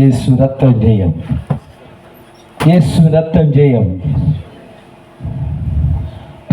యేసు రక్తం జయం, యేసు రక్తం జయం.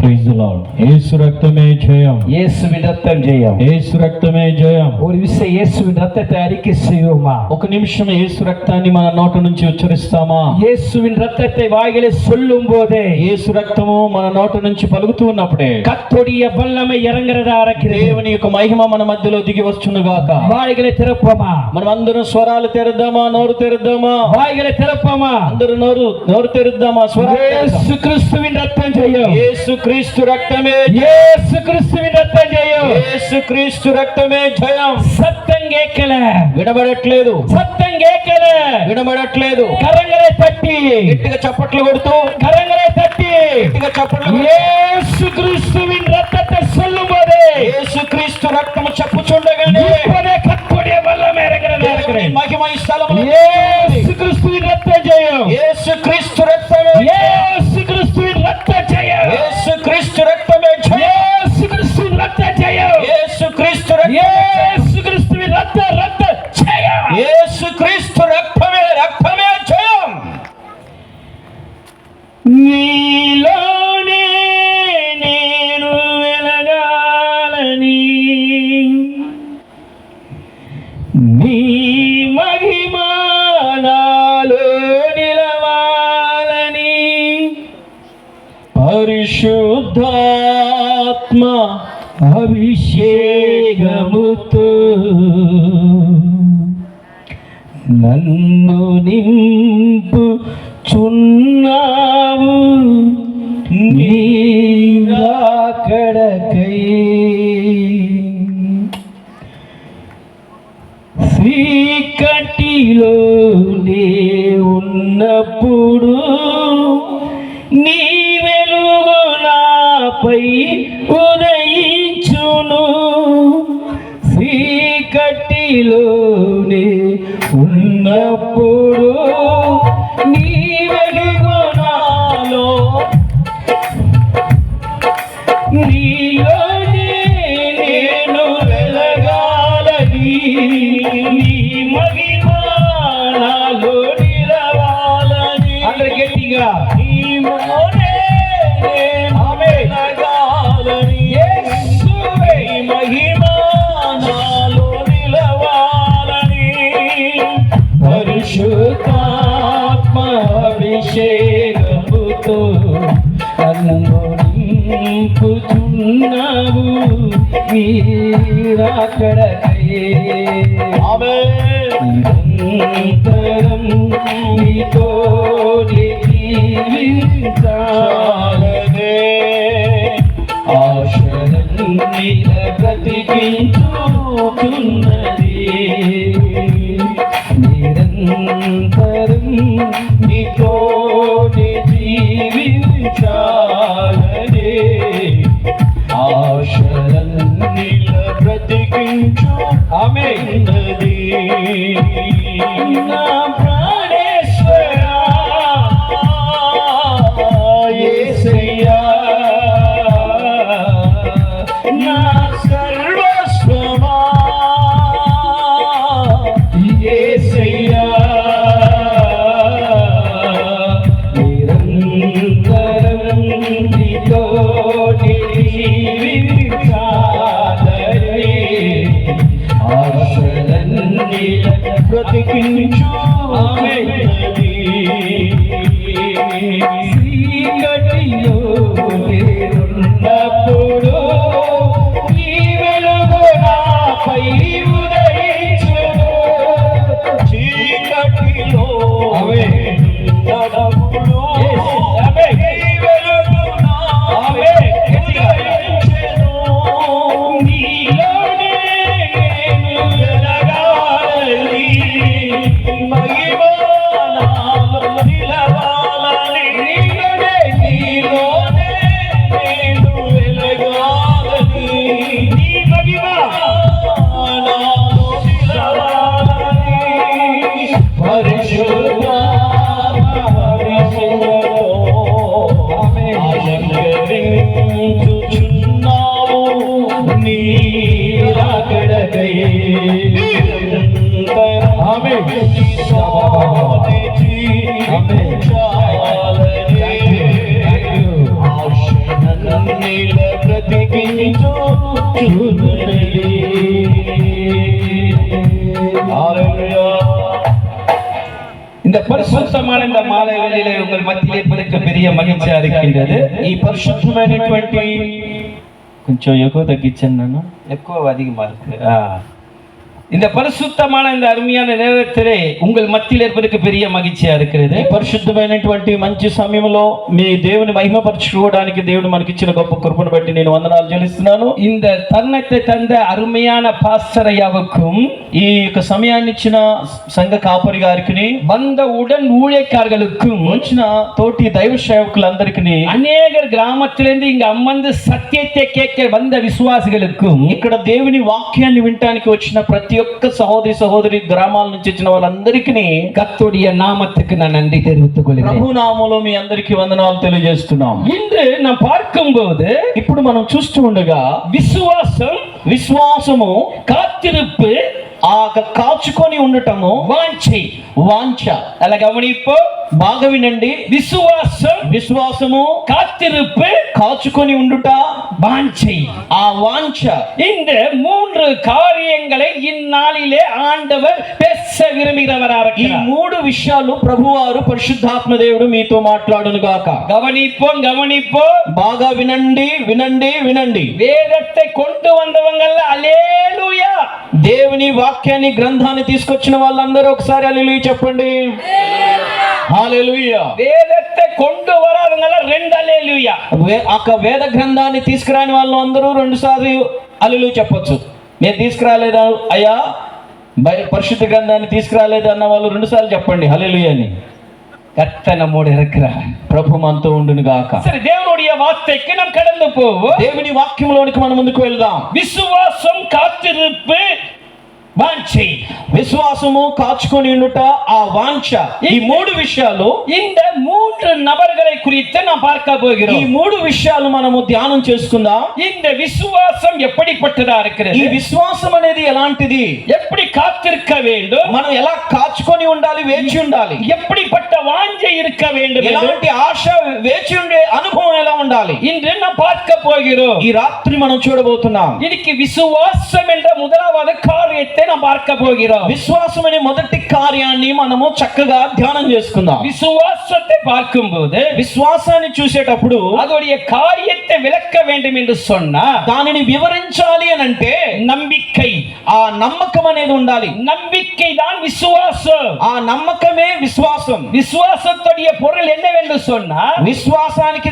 Praise the Lord. యేసు రక్తమే జయం, இயேசுவின் ரத்தம் ஜெயம். యేసు రక్తమే జయం. ஒரு விஷயம் இயேசுவின் ரத்தத்தை அறிக்கை செய்வோமா? ఒక నిమిషం యేసు రక్తాన్ని మన నోట నుంచి ఉచ్చరిస్తామా? இயேசுவின் ரத்தத்தை வாயிலே சொல்லும் போதே, యేసు రక్తము మన నోట నుంచి పలుకుతూ ఉన్నప్పుడే கர்த்தருடைய வல்லமை இறங்குறதா இருக்கிறது. దేవుని యొక్క మహిమ మన మధ్యలో దిగి వచ్చును గాక. வாய்களை திறப்போமா? మనం అందరం స్వరాలు తెరుద్దామా? నోరు తెరుద్దామా? வாய்களை திறப்போமா? అందరూ నోరు తెరుద్దామా? యేసు క్రీస్తుவின் రక్తం జయం, యేసు క్రీస్తు రక్తమే, యేసు క్రీస్తుவின் రక్తం జయం, యేసు క్రీస్తు రక్తమే జయం. சத்தம் கேட்கல, వినబడట్లేదు, சத்தம் கேட்கல, వినబడట్లేదు. கரங்களை தட்டி, గట్టిగా చప్పట్లు కొడుతూ, கரங்களை தட்டி, గట్టిగా చప్పట్లు. యేసు క్రీస్తుவின் రక్తத்தை சொல்லும் போதே, యేసు క్రీస్తు రక్తము చెప్పుచుండగానే இப்போதே கர்த்தருடைய வல்லமை இறங்குறதா இருக்கிறது. మహిమ ఈ స్థలములో. యేసు క్రీస్తుவின் రక్తం జయం, యేసు క్రీస్తు రక్తమే, యేసు క్రీస్తుவின் రక్తం జయం, యేసు క్రీస్తు రక్తమే జయం, యేసు క్రీస్తుவின் రక్తం జయం, యేసు క్రీస్తు రక్తమే, యేసు క్రీస్తుவின் రక్తం జయం, యేసు క్రీస్తు రక్తమే జయం. నీలోనే నేను వెలగాలని, నీ మహిమ నాలో నిలవాలని, పరిశుద్ధాత్మ అభిషేకముతో నన్ను నింపు చున్నావు, నీ రాకడకై చీకటిలో నే ఉన్నప్పుడు నీ వెలుగు నాపై ఉదయించును, చీకటిలో నే ఉన్నప్పుడు నీ వెలుగు నాలో, నీలోనే నేను వెలగాలని, నీ మహిమ నాలో నిలవాలని. అందరూ గట్టిగా నీలోనే నేను వెలగాలని, యేసువే మహిమ నాలో నిలవాలని, పరిశుద్ధాత్మ అభిషేకముతో నన్ను నింపుచున్నావు, నీ రాకడకై. నిరంతరం నీతోనే జీవించాలనే ఆశలన్నీ బ్రతికించుచున్నది, నిరంతరం నీతోనే జీవించాలనే ఆశలన్నీ బ్రతికించు ఆమేన్నది. నా ప్రాణేశ్వరా యేసయ్యా, నా సర్వస్వమా యేసయ్యా, నిరంతరం నీతోనే జీవించాలని, ఆశలన్నీ బ్రతికించు ఆమేన్నది. చీకటిలో నేనున్నప్పుడు నీ వెలుగు నాపై ఉదయించును, చీకటిలో నేనున్నప్పుడు నీ వెలుగు నాపై ఉదయించును, నీలోనే నేను వెలగాలని, మహిమ నాలో నిలవాలని, నీలోనే నేను వెలగాలని, నీ మహిమ నాలో నిలవాలని, పరిశుద్ధాత్మ అభిషేకముతో అలంకరించుచున్నావు, నీ రాకడకై నిరంతరం ఆమేన్. இந்த பரிசுத்தமான இந்த மாலை வேளையிலே உங்கள் மத்தியில் இருப்பதற்கு பெரிய மகிழ்ச்சியா இருக்கின்றது. ఈ పరిశుద్ధమైనటువంటి కొంచెం ఎక్కువ తగ్గించండి నన్ను, ఎక్కువ அதிகமா இருக்கு. இந்த பரிசுத்தமான இந்த அருமையான நேரத்திலே உங்கள் மத்தியில் இருப்பதற்கு பெரிய మగిచియా இருக்கிறது. ఈ పరిశుద్ధమైనటువంటి మంచి సమయంలో మీ దేవుని మహిమపరచుకోవడానికి దేవుడు మనకి ఇచ్చిన గొప్ప కృపను బట్టి నేను వందనాలు చెల్లిస్తున్నాను. இந்த தருணத்தை தந்த அருமையான பாஸ்டர் ஐயாவுக்கும் ఈ యొక్క సమయాన్ని ఇచ్చిన సంఘ కాపరి గారికి, வந்த உடன் ஊழியக்காரர்களுக்கும், వచ్చిన తోటి దైవ సేవకులందరికీ, அநேகர் கிராமத்திலிருந்து இங்க அமர்ந்து சத்தியத்தை கேட்க வந்த விசுவாசிகளுக்கும், ఇక్కడ దేవుని వాక్యాన్ని వినడానికి వచ్చిన ప్రతి ఒక్క సహోదరి గ్రామాల నుంచి వచ్చిన వాళ్ళందరికీ கர்த்தருடைய நாமத்துக்கு நான் நன்றி தெரிவித்துக் கொள்கிறேன். ప్రభు నామములో మీ అందరికీ వందనాలు తెలియజేస్తున్నాం. இன்று நாம் பார்க்கும்போது ఇప్పుడు మనం చూస్తూ ఉండగా విశ్వాసము, காத்திருப்பு, కాచుకొని ఉండటము, வாஞ்சை, వాంఛ. అలా గమనింపు, బాగా వినండి. విశ్వాసము, காத்திருப்பு, కాచుకొని ఉండుట, வாஞ்சை. ఆ వాంఛ. இந்த மூன்று காரியங்களை இந்நாளிலே ஆண்டவர் பேச விரும்புகிறவராக ఈ మూడు విషయాలు ప్రభువారు పరిశుద్ధాత్మ దేవుడు మీతో మాట్లాడును గాక. கவனிப்போம். బాగా వినండి. வேதத்தை கொண்டு வந்தவங்க அல்லேலூயா. దేవుని వాక్యాన్ని, గ్రంథాన్ని తీసుకొచ్చిన వాళ్ళందరూ ఒకసారి హల్లెలూయా చెప్పండి. హల్లెలూయా. వేదத்தை கொண்டு வராதவங்க రెండు హల్లెలూయా. వేద గ్రంథాన్ని తీసుకురాని వాళ్ళు అందరూ రెండు సార్లు హల్లెలూయా చెప్పొచ్చు. నేను తీసుకురాలేదా అయ్యా, పరిశుద్ధ గ్రంథాన్ని తీసుకురాలేదు అన్న వాళ్ళు రెండు సార్లు చెప్పండి హల్లెలూయా అని. கர்த்தர் நம்மோடு இருக்கிறார். ప్రభు మనతో ఉండును గాక. சரி, தேவனுடைய வார்த்தைக்கு நாம் கடந்து போவோம். దేవుని వాక్యంలోనికి మనం ముందుకు వెళ్దాం. விசுவாசம், காத்திருப்பு, வாஞ்சை. విశ్వాసము, కాచుకొని ఉండుట, ఆ వాంఛ. ఈ మూడు విషయాలు, இந்த மூன்று நபர்களை குறித்து நாம் பார்க்க ఈ போகிறோம். మూడు విషయాలు మనము ధ్యానం చేసుకుందాం. இந்த விசுவாசம் எப்படிப்பட்டதா ఈ இருக்கிறது? విశ్వాసం అనేది ఎలాంటిది, எப்படி காத்திருக்க வேண்டும், మనం ఎలా కాచుకొని ఉండాలి, వేచి ఉండాలి, எப்படிப்பட்ட வாஞ்சை இருக்க வேண்டும், ఎలాంటి ఆశ, వేచి ఉండే అనుభవం ఎలా ఉండాలి, இன்று நாம் பார்க்க போகிறோம். ఈ రాత్రి మనం చూడబోతున్నాం. இன்னைக்கு விசுவாசம் என்ற முதலாவது காரியத்தை நாம் பார்க்க போகிறோம். విశ్వాసం అనే మొదటి కార్యాన్ని మనము చక్కగా ధ్యానం చేసుకుందాం. விசுவாசத்தை பார்க்கும்போது, విశ్వాసాన్ని చూసేటప్పుడు அதோடைய காரியத்தை விளக்க வேண்டும் என்று சொன்னா, దానిని వివరించాలి అని అంటే நம்பிக்கை, ఆ నమ్మకం అనేది ఉండాలి. நம்பிக்கை தான் விசுவாசம். ఆ నమ్మకమే విశ్వాసం. விசுவாசத்துடைய பொருள் என்னவென்று சொன்னா, విశ్వాసానికి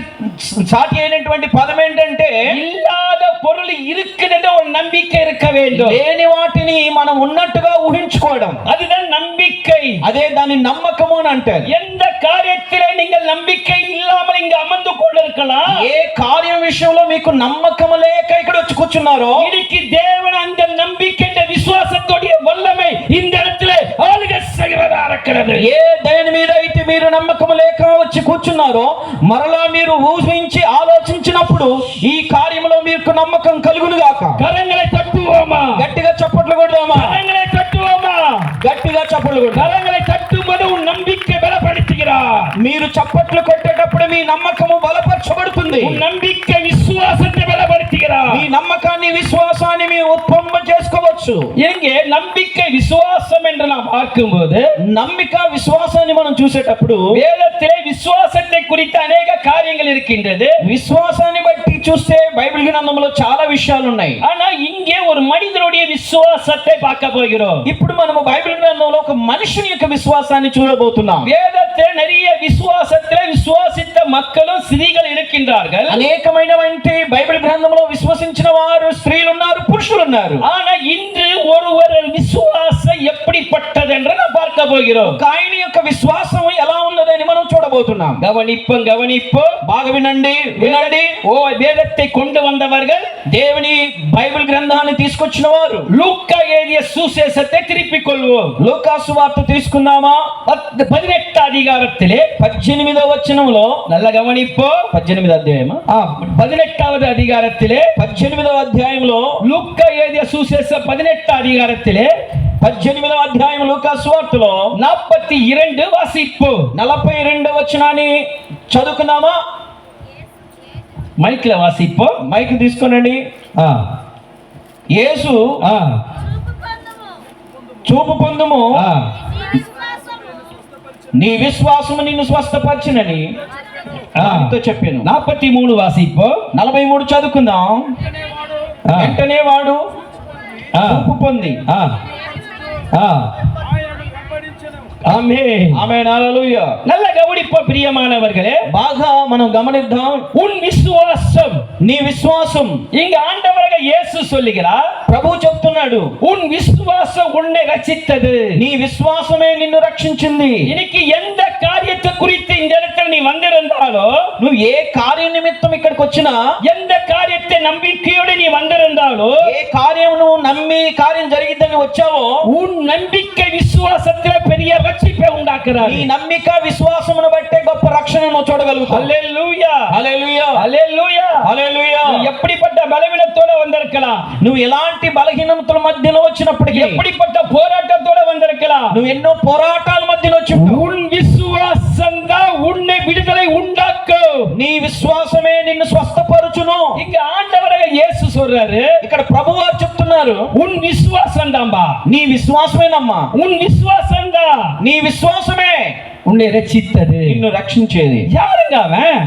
సాటి అయినటువంటి పదం ఏంటంటే, இல்லாத பொருள் இருக்குது என்ற ஒரு நம்பிக்கை இருக்க வேண்டும். లేని వాటిని మనం ఉన్నట్టుగా ఊహించుకోవడం, அதுதான் நம்பிக்கை. అదే దాని నమ్మకము అని అంటారు. எந்த காரியத்திலே நீங்கள் நம்பிக்கை இல்லாமல் இங்கு அமர்ந்து கொண்டிருக்கலாம், ఏ కార్యం విషయంలో మీకు నమ్మకం లేక ఇక్కడ వచ్చి కూర్చున్నారో, இன்னைக்கு தேவன் அந்த நம்பிக்கை என்ற விசுவாசத்துடைய வல்லமை இந்த இடத்திலே ஆளுகை செய்கிறதா இருக்கிறது. ఏ దేని మీద అయితే మీరు నమ్మకం లేక వచ్చి కూర్చున్నారో, మరలా మీరు ఊహించి ఆలోచించినప్పుడు ఈ కార్యంలో మీకు నమ్మకం కలుగును గాక. கரங்களை தட்டுவோமா? గట్టిగా చప్పట్లు కొడదామా? கரங்களை தட்டுவோமா? గట్టిగా చప్పట్లు కొడదాం. கரங்களை தட்டும்போது உன் நம்பிக்கை பலப்படுத்துகிறார். మీరు చప్పట్లు కొట్టేటప్పుడు మీ నమ్మకము బలపరచబడుతుంది. உன் நம்பிக்கை விசுவாசத்தை பலப்படுத்துகிறார். మీ నమ్మకాన్ని, విశ్వాసాన్ని మీరు ఉత్పన్నం చేసుకోవచ్చు. இங்கே நம்பிக்கை விசுவாசம் என்று நாம் பார்க்கும்போது, నమ్మిక, విశ్వాసాన్ని మనం చూసేటప్పుడు வேதத்திலே விசுவாசத்தை குறித்த அநேக காரியங்கள் இருக்கின்றது. విశ్వాసాన్ని బట్టి చూస్తే బైబిల్ గ్రంథంలో చాలా విషయాలు ఉన్నాయి. ஆனா இங்கே ஒரு மனிதனுடைய விசுவாசத்தை பார்க்க போகிறோம். ఇప్పుడు మనము బైబిల్ గ్రంథంలో ఒక మనుషుని యొక్క విశ్వాసాన్ని చూడబోతున్నాం. வேதத்தில் நிறைய விசுவாசத்திலே விசுவாசித்த மக்களும் ஸ்திரீகள் இருக்கின்றார்கள். అనేకమైనటువంటి బైబిల్ గ్రంథంలో విశ్వసించిన వారు స్త్రీలు ఉన్నారు, పురుషులు ఉన్నారు. ஆனா இன்று ஒருவர் விசுவாசம் எப்படிப்பட்டது என்று நாம் பார்க்க போகிறோம். ఆయన యొక్క విశ్వాసం ఎలా ఉన్నదని మనం చూడబోతున్నాం. கவனிப்போம். బాగా వినండి. ஓ, வேதத்தை கொண்டு வந்தவர்கள், దేవుని బైబిల్ గ్రంథాన్ని తీసుకొచ్చిన వారు. லூக்கா எழுதிய சுவிசேஷத்தை திருப்பிக் கொள்வோம். లూకా సువార్త తీసుకుందామా? 18 அதிகாரத்திலே 18వ వచనంలో, நல்ல கவனிப்போம். 18వ అధ్యాయమా? 18வது அதிகாரத்திலே 18వ అధ్యాయంలో லூக்கா எழுதிய சுவிசேஷம் 18 அதிகாரத்திலே 18వ అధ్యాయం లూకా సువార్తలో 42 వాసిప్పు 42వ వచనాన్ని చదువుకుందామా? మైక్ల వాసిప్పు మైక్ తీసుకోనండి. యేసు చూపు పొందుము, నీ విశ్వాసము నిన్ను స్వస్థపరిచినని ఆయనతో చెప్పాను. 43 వాసిప్పు 43 చదువుకుందాం. వెంటనే వాడు చూపు పొంది ஆமென். ఆమేన్, హల్లెలూయా. நல்ல கவனிப்போ பிரியமானவர்களே, బాగా మనం గమనిద్దాం. உன் விசுவாசம், నీ విశ్వాసం, இங்க ஆண்டவராக இயேசு சொல்லுகிறார், ప్రభు చెప్తున్నాడు, உன் விசுவாசம் உன்னை ரட்சித்தது. నీ విశ్వాసమే నిన్ను రక్షించింది. இன்னைக்கு எந்த காரியத்தை குறித்து இந்த இடத்துல நீ வந்திருந்தாலோ, నువ్వు ఏ కార్య నిమిత్తం ఇక్కడికి వచ్చినా, எந்த காரியத்தை நம்பிக்கையோடு நீ வந்திருந்தாலோ, ఏ కార్యం నువ్వు నమ్మి కార్యం జరిగిద్దని వచ్చావో, உன் நம்பிக்கை விசுவாசத்துல பெரிய ரட்சிப்பை உண்டாக்குறார். నీ నమ్మిక విశ్వాసమును బట్టే గొప్ప రక్షణను చూడగలుగుతావు. హల్లెలూయా, హల్లెలూయా, హల్లెలూయా, హల్లెలూయా. நீ எப்படிப்பட்ட பலவீனத்தோட வந்திருக்கலாம், నువ్వు ఎలాంటి బలహీనతల మధ్యలో వచ్చినప్పటికీ, எப்படிப்பட்ட போராட்டத்தோட வந்திருக்கலாம், నువ్వు ఎన్నో పోరాటాల మధ్యలో వచ్చి உன் விசுவாசம் தான் உன்னை விடுதலை உண்டாக்கும். నీ విశ్వాసమే నిన్ను స్వస్థపరచును. இங்க ஆண்டவராக இயேசு சொல்றாரு, ఇక్కడ ప్రభువారు చెప్తున్నారు, உன் விசுவாசம் தான்பா, నీ విశ్వాసమేనమ్మా, உன் விசுவாசம் தான் నీ విశ్వాసమే உன்னை ரட்சித்தது. నిన్ను రక్షించేది. யாருங்க அவன்?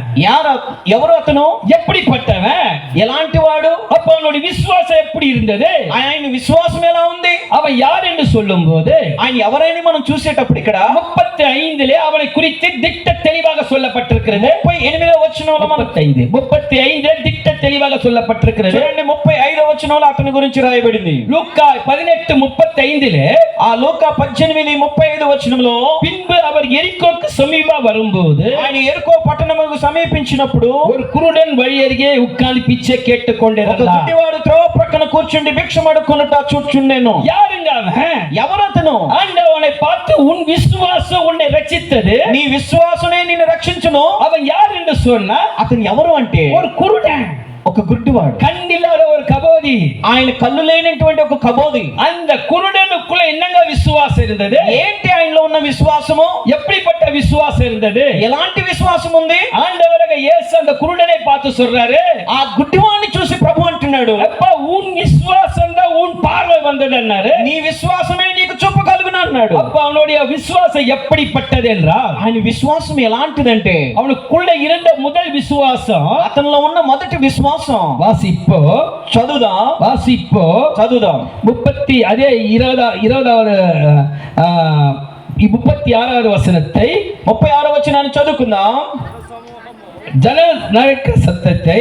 ఎవరు అతను? எப்படிப்பட்டவன்? ఎలాంటి వాడు? அப்ப அவனுடைய விசுவாசம் எப்படி இருந்தது? ఆయన విశ్వాసం ఎలా ఉంది? அவன் யார் என்று சொல்லும் போது, ఆయన ఎవరైనా మనం చూసేటప్పుడు ఇక్కడ 35 அவனை குறித்து திட்ட தெளிவாக சொல்லப்பட்டிருக்கிறது. 38వ వచనంలో మనం 35 திட்ட தெளிவாக சொல்லப்பட்டிருக்கிறது. చూడండి, 35వ వచనంలో అతని గురించి రాయబడింది. லூக்கா 18:35 ఆ లూకా 18:35 వచనంలో, பின்பு அவர் எரிகோக்கு சமீபம் வரும்போது, ఆయన ఎరుకో పట్టణముకు సమీపించినప్పుడు ஒரு குருடன் வழி அருகே உட்கார்ந்து பிச்சை கேட்டுக் ఒక கொண்டிருந்தார். గుడ్డివాడు త్రోవ ప్రక్కన కూర్చుండి భిక్షమడుకొనుట చూచుచుండెను. யாருங்க அவன்? ఎవరు అతను? ஆண்டவனை பார்த்து உன் விசுவாசம் உன்னை ரட்சித்தது, నీ విశ్వాసమే నిన్ను రక్షించును. அவன் யார் என்று சொன்னா, అతను ఎవరు అంటే ஒரு குருடன், ఒక గుడ్డివాడు, கண்ணில்லாத ஒரு கபோதி. ఆయన కళ్ళు లేనటువంటి ఒక కబోది. அந்த குருடனுக்குள்ள என்னங்க விசுவாசம் இருந்தது? ఏంటి ఆయనలో ఉన్న విశ్వాసము? எப்படிப்பட்ட விசுவாசம் இருந்தது? ఎలాంటి విశ్వాసం ఉంది? ஆண்டவராக இயேசு அந்த குருடனை பார்த்து சொல்றாரு, ఆ గుడ్డివాడిని చూసి ప్రభు అంటున్నాడు, அப்ப உன் விசுவாசம் தான் உன் பார்வை வந்தது అన్నారు. నీ విశ్వాసమే నీకు చూపు కలుగును అన్నాడు. அப்ப அவனுடைய விசுவாசம் எப்படிப்பட்டது என்றால், ఆయన విశ్వాసం ఎలాంటిదంటే, அவனுக்குள்ள இருந்த முதல் விசுவாசம், అతనిలో ఉన్న మొదటి విశ్వాసం வாசிப்போ చదువుదాం, வாசிப்போ చదువుదాం. 36வது வசனத்தை, 36వ వచనాన్ని చదువుకుందాం. ஜன நரக்க சத்தத்தை,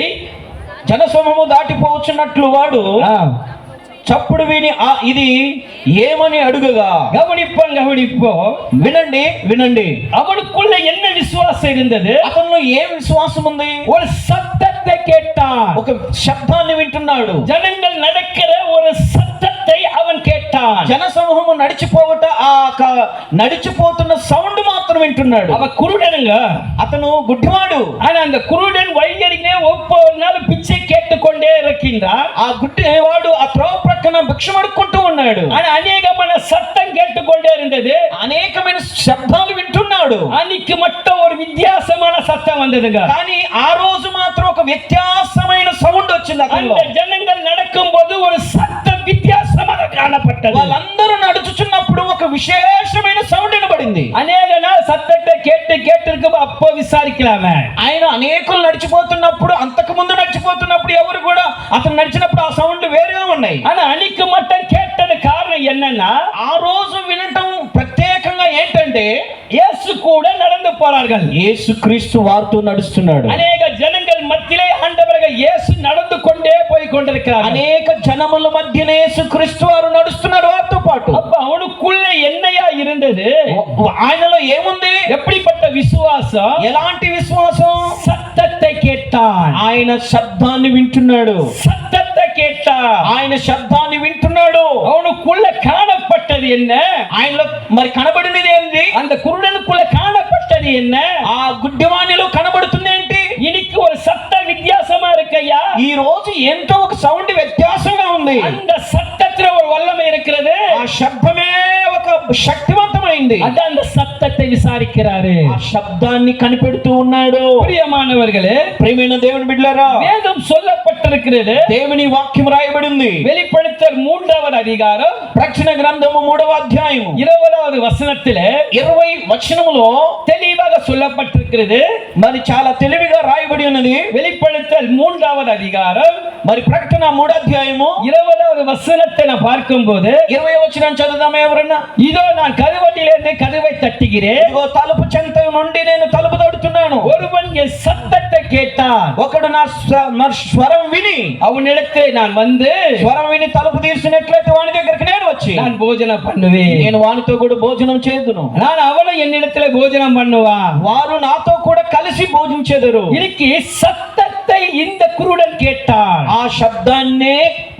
జనసమూహము దాటిపోవచ్చున్నట్లు వాడు చప్పుడు విని ఇది ఏమని అడుగగా, கவனிப்போ వినండి వినండి, அவனுக்குள்ள என்ன விசுவாசம் இருந்தது? అతనిలో ఏ విశ్వాసం ఉంది? ஒரு சத்தத்தை கேட்டான். ఒక శబ్దాన్ని వింటున్నాడు. ஜனங்கள் நடக்கிற ஒரு சத்தத்தை அவன் கேட்டான். జనసమూహము నడిచిపోతున్న సౌండ్ మాత్రం వింటున్నాడు. அவன் குருடனுங்க, అతను గుడ్డివాడు. ஆனா அந்த குருடன் வழியருகே ஒவ்வொரு நாளும் பிச்சை கேட்டுக்கொண்டே இருக்கின்றான். ఆ గుడ్డివాడు ఆ త్రోవ ప్రక్కన భిక్షమడుకుంటూ ఉన్నాడు. ஆனா அநேகமான சத்தம் கேட்டுக்கொண்டே இருந்தது, అనేకమైన శబ్దాలు వింటున్నాడు. அன்னைக்கு மட்டும் ஒரு வித்தியாசமான சத்தம் வந்ததுங்க. కానీ ఆ రోజు మాత్రం ఒక వ్యత్యాసమైన సౌండ్ వచ్చింది అతనిలో. அந்த ஜனங்கள் நடக்கும்போது ஒரு சத்தம் வித்தியாசமாக காணப்பட்டது. వాళ్ళందరూ నడుచుచున్నప్పుడు ఒక విశేషమైన సౌండ్ వినబడింది. அநேக நாள் சத்தத்தை கேட்டு அப்போ விசாரிக்கலாமே. ఆయన అనేకులు నడిచిపోతున్నప్పుడు, అంతకు ముందు నడిచిపోతున్నప్పుడు ఎవరు కూడా అతను నడిచినప్పుడు ఆ సౌండ్ వేరేగా ఉన్నాయి. ஆனா அன்னைக்கு மட்டும் கேட்டது காரணம் என்னன்னா, ఆ రోజు వినటం ప్రత్యేకంగా ఏంటంటే, இயேசு கூட நடந்து போறார்கள். యేసుక్రీస్తు వారితో నడుస్తున్నాడు. அநேக ஜனங்கள் மத்தியிலே ஆண்டவராக இயேசு நடந்து கொண்டே போய் கொண்டிருக்கிறார். అనేక జనముల మధ్యనే యేసుక్రీస్తు వారు నడుస్తున్నారు వారితో పాటు. அப்ப அவனுக்குள்ள என்னையா இருந்தது? ఆయనలో ఏముంది? எப்படிப்பட்ட விசுவாசம்? ఎలాంటి విశ్వాసం? சத்தத்தை கேட்டான். ఆయన శబ్దాన్ని వింటున్నాడు. சத்தத்தை கேட்டான். ఆయన శబ్దాన్ని వింటున్నాడు. அவனுக்குள்ள காணப்பட்டது என்ன? ఆయనలో మరి కనబడినది ఏంటి? அந்த குருடனுக்குள்ள காணப்பட்டது என்ன? ఆ గుడ్డివానిలో కనబడుతుంది ఏంటి? இன்னைக்கு ஒரு சத்த வித்தியாசமா இருக்கையா. ఈ రోజు ఎంతో ఒక సౌండ్ వ్యత్యాసంగా ఉంది. அந்த சத்தத்துல ஒரு வல்லமை இருக்கிறது. ఆ శబ్దమే శక్తివంతమైంది. அது அந்த சத்தத்தை விசாரிக்கிறாரு. ఆ శబ్దాన్ని కనిపెడుతూ ఉన్నాడు. பிரியமானவர்களே, ప్రియమైన దేవుని బిడ్డలారా, வேதம் சொல்லப்பட்டிருக்கிறது. దేవుని వాక్యం రాయబడింది. வெளிப்படுத்தல் 3வது அதிகாரம் ప్రకటన గ్రంథము 3వ అధ్యాయము 20வது వచనத்திலே 20 వచనములో தெளிவாக சொல்லப்பட்டிருக்கிறது. మరి చాలా తెలివిగా రాయబడి ఉన్నది. வெளிப்படுத்தல் 3வது அதிகாரம் మరి ప్రకటన 3వ అధ్యాయము 20வது வசனத்தை நான் பார்க்கும்போது 20వ వచనం చదువుదామా ఎవరన్నా? இதோ நான் கதவண்டிலிருந்து கதவை தட்டுகிறேன், ఇదిగో తలుపు చెంత నుండి నేను తలుపు తడుతున్నాను. ஒருவன் என் சத்தத்தை கேட்டான், ఒకడు నా స్వరం విని அவனிடத்தில் நான் வந்து స్వరం విని తలుపు తీసినట్లయితే వాని దగ్గరికి నేను వచ్చి நான் போஜனம் பண்ணுவேன், నేను వానితో కూడా భోజనం చేదును, நான் அவனும் என்னிடத்துல போஜனம் பண்ணுவான், వారు నాతో కూడా కలిసి భోజించెదరు. இன்னைக்கு சத்தத்தை இந்த குருடன் கேட்டான். ఆ శబ్దాన్నే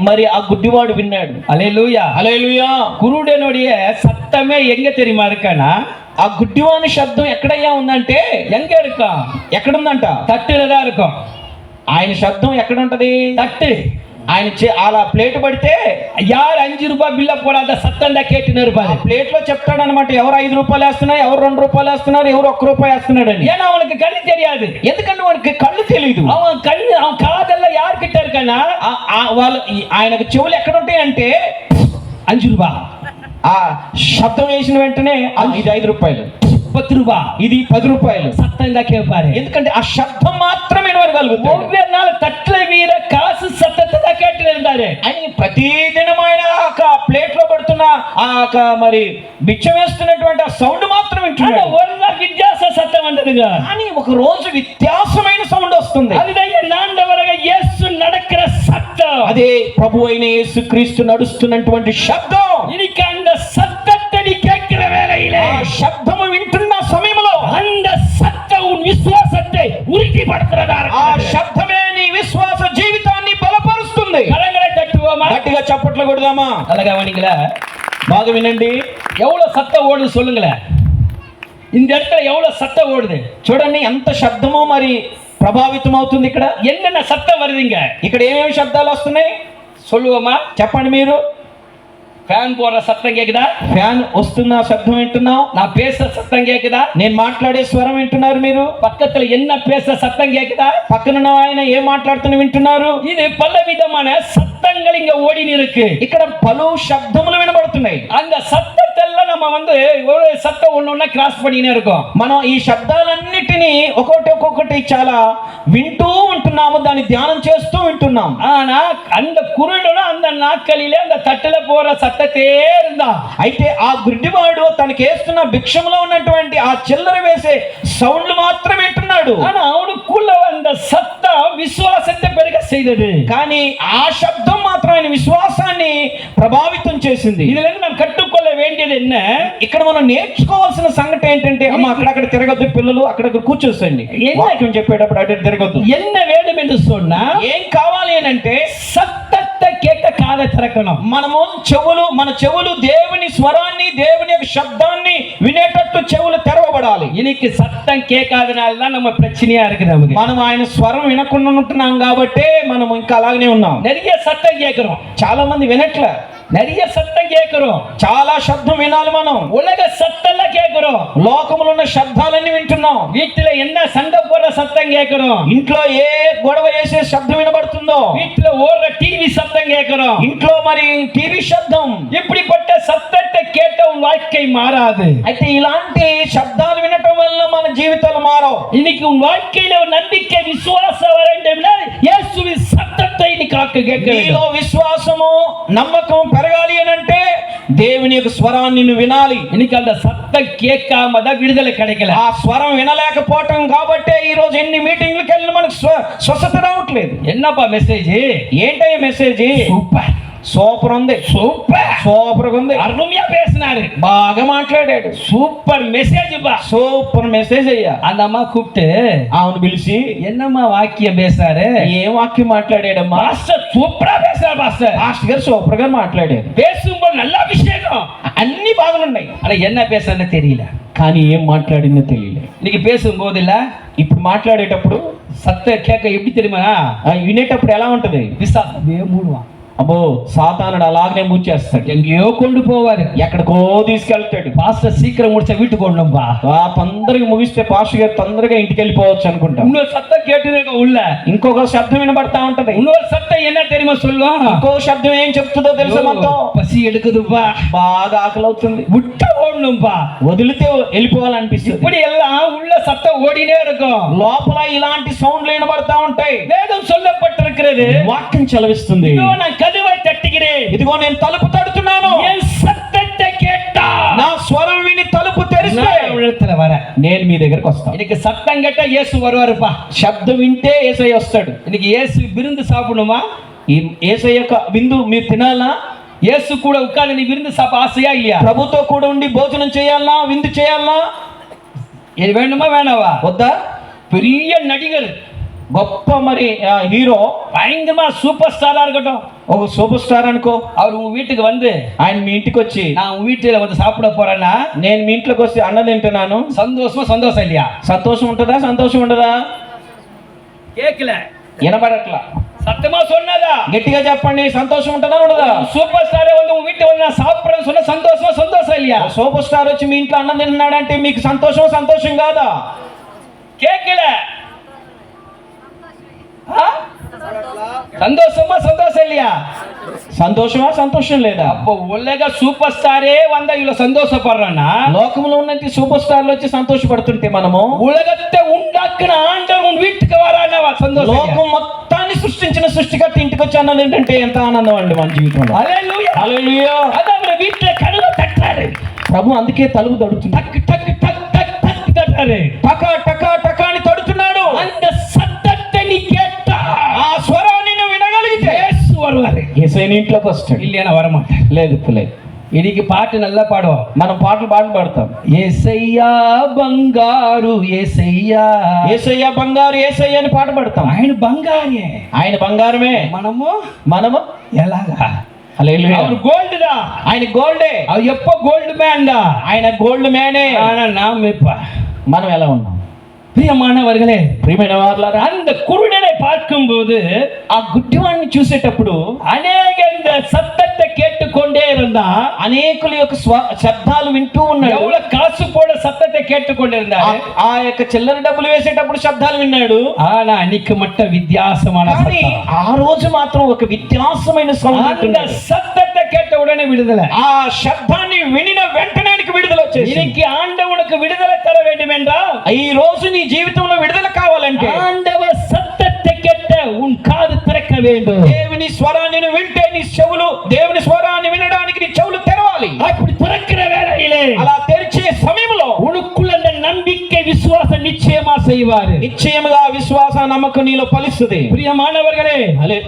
మరి ఆ గుడ్డివాడు విన్నాడు. அல்லேலூயா. హల్లెలూయా. குருடனுடைய சத்தமே எங்க தெரியுமா இருக்கானா? ఆ గుడ్డివాని శబ్దం ఎక్కడయ్యా ఉందంటే எங்க இருக்கும்? ఎక్కడుందంట? தட்டுல தான் இருக்கும். ఆయన శబ్దం ఎక్కడ ఉంటది? தட்டு. ఆయన అలా ప్లేట్ పడితే யார் 5 ரூபாய் பில்ல போடாத சத்தம் தான் கேட்டுன்னு இருப்பாரு. ప్లేట్ లో చెప్తాడు అనమాట, ఎవరు 5 రూపాయలు వేస్తున్నారు, ఎవరు 2 రూపాయలు వేస్తున్నారు, ఎవరు 1 రూపాయి వేస్తున్నాడు అని. ஏன்னா அவனுக்கு கண்ணு தெரியாது. ఎందుకంటే వాడికి కళ్ళు తెలియదు. அவன் காதெல்லாம் யார்கிட்ட இருக்கானா? వాళ్ళు ఆయనకు చెవులు ఎక్కడ ఉంటాయి అంటే 5 ரூபாய். ఆ శబ్దం వేసిన వెంటనే ఇది 5 రూపాయలు, 10 ரூபாய், ఇది 10 రూపాయలు சத்தம் தான் கேட்பாரு. ఎందుకంటే ఆ శబ్దం మాత్రమే వినగలుగుతాడు. ஒவ்வொரு நாள் தட்டுல வீர காசு சத்தத்தை தான் கேட்டு இருந்தாரு. అని ప్రతిదినం ఆయన ప్లేట్ లో పడుతున్న మరి బిచ్చం వేస్తున్నటువంటి ఆ సౌండ్ మాత్రం వింటున్నాడు. ஒரு நாள் வித்தியாச சத்தம் வந்ததுங்க. కానీ ఒక రోజు వ్యత్యాసమైన సౌండ్ వస్తుంది. அதுதான் ஆண்டவராக இயேசு நடக்கிற சத்தம். అదే ప్రభు అయిన యేసుక్రీస్తు నడుస్తున్నటువంటి శబ్దం. இன்னைக்கு அந்த சத்தத்தை நீ கேட்கிற வேளையிலே, ఆ శబ్దము వింటున్న సమయంలో அந்த சத்தம் உன் விசுவாசத்தை உறுதிப்படுத்துறதா ఆ శబ్దమే నీ విశ్వాస జీవితాన్ని బలపరుస్తుంది. கரங்களை தட்டுவோமா? గట్టిగా చప్పట్లు కొడదామా? அழகா வணீங்களா? బాగా వినండి. எவ்வளவு சத்தம் ஓடுது சொல்லுங்களேன். இந்த இடத்துல எவ்வளவு சத்தம் ஓடுது చూడండి, ఎంత శబ్దమో మరి ప్రభావితం అవుతుంది. ఇక్కడ என்னென்ன சத்தம் வருதுங்க? ఇక్కడ ఏమేమి శబ్దాలు వస్తున్నాయి சொல்லுவோமா? చెప్పండి మీరు. ఫ్యాన్ போற சத்தம் கேக்குதா? ఫ్యాన్ వస్తున్న శబ్దం వింటున్నావు. நான் பேசுற சத்தம் கேக்குதா? నేను మాట్లాడే స్వరం వింటున్నారు మీరు. பக்கத்துல என்ன பேசுற சத்தம் கேக்குதா? పక్కన ఆయన ఏం మాట్లాడుతున్న వింటున్నారు. இது பல விதமான சத்தங்கள் இங்க ஓடினு இருக்கு. ఇక్కడ పలు శబ్దములు వినబడుతున్నాయి. அந்த சத்தத்தெல்லாம் நம்ம வந்து ஒரு சத்தம் ஒண்ணு கிராஸ் பண்ணினே இருக்கோம். మనం ఈ శబ్దాలన్నిటినీ ఒక్కొక్కటి చాలా వింటూ ఉంటున్నాము, దాన్ని ధ్యానం చేస్తూ వింటున్నాం. ஆனா அந்த குருடனும் அந்த நாட்களிலே அந்த தட்டுல போற சத்தத்தே இருந்தா. అయితే ఆ గుడ్డివాడు తనకి వేస్తున్న భిక్షంలో ఉన్నటువంటి ఆ చిల్లర వేసే సౌండ్లు మాత్రం వింటున్నాడు. ஆனா அவனுக்குள்ள அந்த சத்தம் விசுவாசத்தை பெருக செய்தது. కానీ ఆ శబ్దం మాత్రం ఆయన విశ్వాసాన్ని ప్రభావితం చేసింది. இதுல இருந்து நாம் கற்றுக்கொள்ள வேண்டியது என்ன? ఇక్కడ మనం నేర్చుకోవాల్సిన సంగతి ఏంటంటే, అమ్మ అక్కడక్కడ తిరగద్దు, పిల్లలు అక్కడక్కడ కూర్చోసండి, వాక్యం చెప్పేటప్పుడు అటు తిరగద్దు. என்ன வேண்டும் என்று சொன்னா, ఏం కావాలి అని అంటే சத்தத்தை கேட்க காதை திறக்கணும். మన చెవులు దేవుని స్వరాన్ని, దేవుని యొక్క శబ్దాన్ని వినేటట్టు చెవులు తెరవబడాలి. இன்னைக்கு சத்தம் கேட்காதனால தான் நம்ம பிரச்சனையா இருக்குது. நமக்கு మనం ఆయన స్వరం వినకుండా ఉంటున్నాం కాబట్టి మనం ఇంకా అలాగనే ఉన్నాం. நிறைய சத்தம் கேட்கிறோம், చాలా మంది వినట్లే. நிறைய சத்தம் கேட்கிறோம், చాలా శబ్దం వినాలి. మనం உலக சத்தம்லாம் கேட்கிறோம், లోకములో ఉన్న శబ్దాలన్నీ వింటున్నాం. வீட்டுல என்ன சண்டை போடுற சத்தம் கேட்கிறோம், ఇంట్లో ఏ గొడవ చేసే శబ్దం వినబడుతుందో, வீட்டுல ஓடுற டிவி சத்தம் கேட்கிறோம், ఇంట్లో మరి టీవీ శబ్దం. இப்படிப்பட்ட சத்தத்தை கேட்ட உன் வாழ்க்கை மாறாது. అయితే ఇలాంటి శబ్దాలు వినటం వల్ల మన జీవితాలు మారవు. இன்னைக்கு உன் வாழ்க்கையில ஒரு நம்பிக்கை விசுவாசம் வர வேண்டும்னா இயேசுவின் சத்தத்தை நீ கேட்க నీలో வேண்டும். విశ్వాసము నమ్మకం పెరగాలి అని అంటే దేవుని యొక్క స్వరాన్ని నువ్వు వినాలి. இன்னைக்கு அந்த சத்தம் கேட்காம தான் விடுதலை கிடைக்கல. ఆ స్వరం వినలేకపోవటం కాబట్టి ఈ రోజు ఎన్ని మీటింగ్లకు వెళ్ళినా మనకు స్వస్థత రావట్లేదు. என்னப்பா மெசேஜ்? ఏంటయ్య మెసేజ్? சூப்பர், సూపర్ ఉంది, సూపర్ ఉంది, அருமையா பேசினாரு, బాగా మాట్లాడాడు, சூப்பர் மெசேஜ் பா, సూపర్ మెసేజ్ అయ్యా. அந்த అమ్மா கூப்பிட்டு ఆమెను పిలిచి என்னம்மா வாக்கியம் பேசுறாரு? ఏం వాక్యం మాట్లాడాడమ్మా? பாஸ்டர் சூப்பரா பேசுறாரு பாஸ்டர். పాస్టర్ గారు సూపర్ గా మాట్లాడారు, பேசும்போது நல்ல அபிஷேகம், అన్ని బాగున్నాయి. ஆனா என்ன பேசுறதுன்னு தெரியல. కానీ ఏం మాట్లాడిందో తెలియలే. இன்னைக்கு பேசும்போது இல்ல, ఇప్పుడు మాట్లాడేటప్పుడు சத்தம் கேட்க எப்படி தெரியுமா? వినేటప్పుడు ఎలా ఉంటది? விசாவே மூடுவான். అబ్బో సాతానుడు అలాగనే మూచేస్తాడు. எங்கேயோ கொண்டு போவாரு. ఎక్కడికో తీసుకెళ్తాడు. பாஸ்டர் சீக்கிரம் முடிச்ச வீட்டுக்கு கொண்டும்பா. తొందరగా ముగిస్తే పాస్టర్ గారు తొందరగా ఇంటికి వెళ్ళిపోవచ్చు అనుకుంటాం. இன்னொரு சத்தம் கேட்டுருக்க உள்ள. ఇంకొక శబ్దం వినబడతా ఉంటది. இன்னொரு சத்தம் என்ன தெரியுமா சொல்லும்? ఇంకో శబ్దం ఏం చెప్తుందో తెలుసా మనతో? పసి எடுக்குதுப்பா, బాగా ఆకలి అవుతుంది, விட்டு ஓடணும்பா, వదిలితే వెళ్ళిపోవాలనిపిస్తుంది. இப்படி எல்லாம் உள்ள சத்தம் ஓடினே இருக்கும். లోపల ఇలాంటి సౌండ్లు వినబడతా ఉంటాయి. வேதம் சொல்லப்பட்டிருக்கிறது, వాక్యం చలవిస్తుంది. இதோ நான் கதவை தட்டுகிறேன், ఇదిగో నేను తలుపు తడుతున్నాను, என் சத்தத்தை கேட்டா నా స్వరం విని తలుపు తెరిస్తే உள்ளத்துல வர నేను మీ దగ్గరికి వస్తాను. இன்னைக்கு சத்தம் கேட்டா இயேசு வருவாருப்பா. శబ్దం వింటే యేసయ్య వస్తాడు. இன்னைக்கு இயேசு விருந்து சாப்பிடணுமா? ఈ యేసయ్య యొక్క విందు మీరు తినాలా? இயேசு கூட உட்கார்ந்து நீ விருந்து சாப்பிட ஆசையா இல்லையா? ప్రభుతో కూడా ఉండి భోజనం చేయాలా, విందు చేయాలా? இது வேணுமா வேணாவா? వద్దా? பெரிய நடிகர், గొప్ప మరి హీరో, பயங்கரமா சூப்பர் ஸ்டாரா இருக்கட்டும், ఒక సూపర్ స్టార్ అనుకో, அவர் உங்க வீட்டுக்கு வந்து ఆయన మీ ఇంటికి వచ్చి நான் உங்க வீட்டுல வந்து சாப்பிட పోறேன்னா నేను మీ ఇంట్లోకి వస్తే అన్నం తింటున్నాను, சந்தோஷம் இல்லையா? సంతోషం ఉంటుందా? సంతోషం ఉండదా? கேட்கல, వినబడట్లా. சத்தமா சொன்னதா? గట్టిగా చెప్పండి, సంతోషం ఉంటుందా ఉండదా? சூப்பர் ஸ்டாரே வந்து உங்க வீட்டுல வந்து நான் சாப்பிடுறேன்னு சொன்னா சந்தோஷம் இல்லையா? సూపర్ స్టార్ వచ్చి మీ ఇంట్లో అన్నం తింటున్నాడంటే మీకు సంతోషం కాదా? கேட்கல. சந்தோஷம் இல்லையா? సంతోషం లేదా? அப்போ உலக சூப்பர் ஸ்டாரே வந்தா இவ்வளவு சந்தோஷப்படுறானா, లోకంలో ఉన్నంత సూపర్ స్టార్లు వచ్చి సంతోషపడుతుంటే మనము உலகத்தை உண்டாக்குன ஆண்டவர் உன் வீட்டுக்கு வரானா சந்தோஷம். లోకం మొత్తాన్ని సృష్టించిన సృష్టికర్త ఇంటికి వచ్చి అన్నది ఏంటంటే ఎంత ఆనందం అండి మన జీవితంలో. హల్లెలూయా, హల్లెలూయా. అదే వీటిలో కడుగు తట్టారు ప్రభు, అందుకే తలుపు తడుతుంది. టక్ టక్ టక్ టక్ టక్ తట్టారు, టకా టకా టకా అని తడుతున్నాడు. அந்த சத்தத்தை நீ கேட்டா, ఆ స్వరాన్ని నువ్వు వినగలిగితే இயேசு வருவாரு. యేసయ్య ఇంట్లోకి వస్తాడు. இல்லையா வரமாட்டார். లేదు. இன்னைக்கு பாட்டு நல்லா பாடுவோம், మనం పాటలు పాడతాం. యేసయ్యా బంగారు యేసయ్యా, యేసయ్య బంగారు యేసయ్య అని పాట పాడతాం. ఆయన బంగారే, ఆయన బంగారమే, మనము ఎలాగా? హల్లెలూయా. அவர் கோல்டு தான், ఆయన గోల్డే. அவர் எப்ப கோல்டு மேன் தான், ఆయన గోల్డ్ మ్యానే. ஆனா நாம் இப்ப మనం ఎలా ఉన్నాం? ప్రియమానవర్గలే, ప్రియమైన వారులారా, அந்த కురుడனை பார்க்கும்போது ఆ గుడ్డివాడిని చూసేటప్పుడు అనేక இந்த சத்தத்தை கேட்டுக்கொண்டே இருந்தா, అనేకుల యొక్క శబ్దాలు వింటూ ఉన్నాడు. எவ்வளவு காசு போட சத்தத்தை கேட்டுக்கொண்டே இருந்தாரு. ఆ యొక్క చిల్లర డబ్బులు వేసేటప్పుడు శబ్దాలు విన్నాడు. ஆனா அன்னைக்கு மட்டும் வித்தியாசமான కానీ ఆ రోజు మాత్రం ఒక వ్యత్యాసమైన సౌండ్. அந்த சத்தத்தை கேட்ட உடனே விடுதலை. ఆ శబ్దాన్ని వినిన వెంటనే విడుదల వచ్చేసింది. இன்னைக்கு ஆண்டவனுக்கு விடுதலை தர வேண்டும் என்றால், ఈ రోజు నీ జీవితంలో విడుదల కావాలంటే ஆண்டவர் சத்தத்தை கேட்ட உன் காது திறக்க வேண்டும். దేవుని స్వరాన్ని వింటే నీ చెవులు, దేవుని స్వరాన్ని వినడానికి నీ చెవులు తెరవాలి. அப்படி திறக்கிற வேளையிலே, అలా తెరిచే సమయంలో உனக்குள்ள அந்த நம்பிக்கை விசுவாசம் நிச்சயமா செய்வாரு. నిశ్చయముగా విశ్వాస నమ్మకం నీలో ఫలిస్తుంది. பிரியமானவர்களே,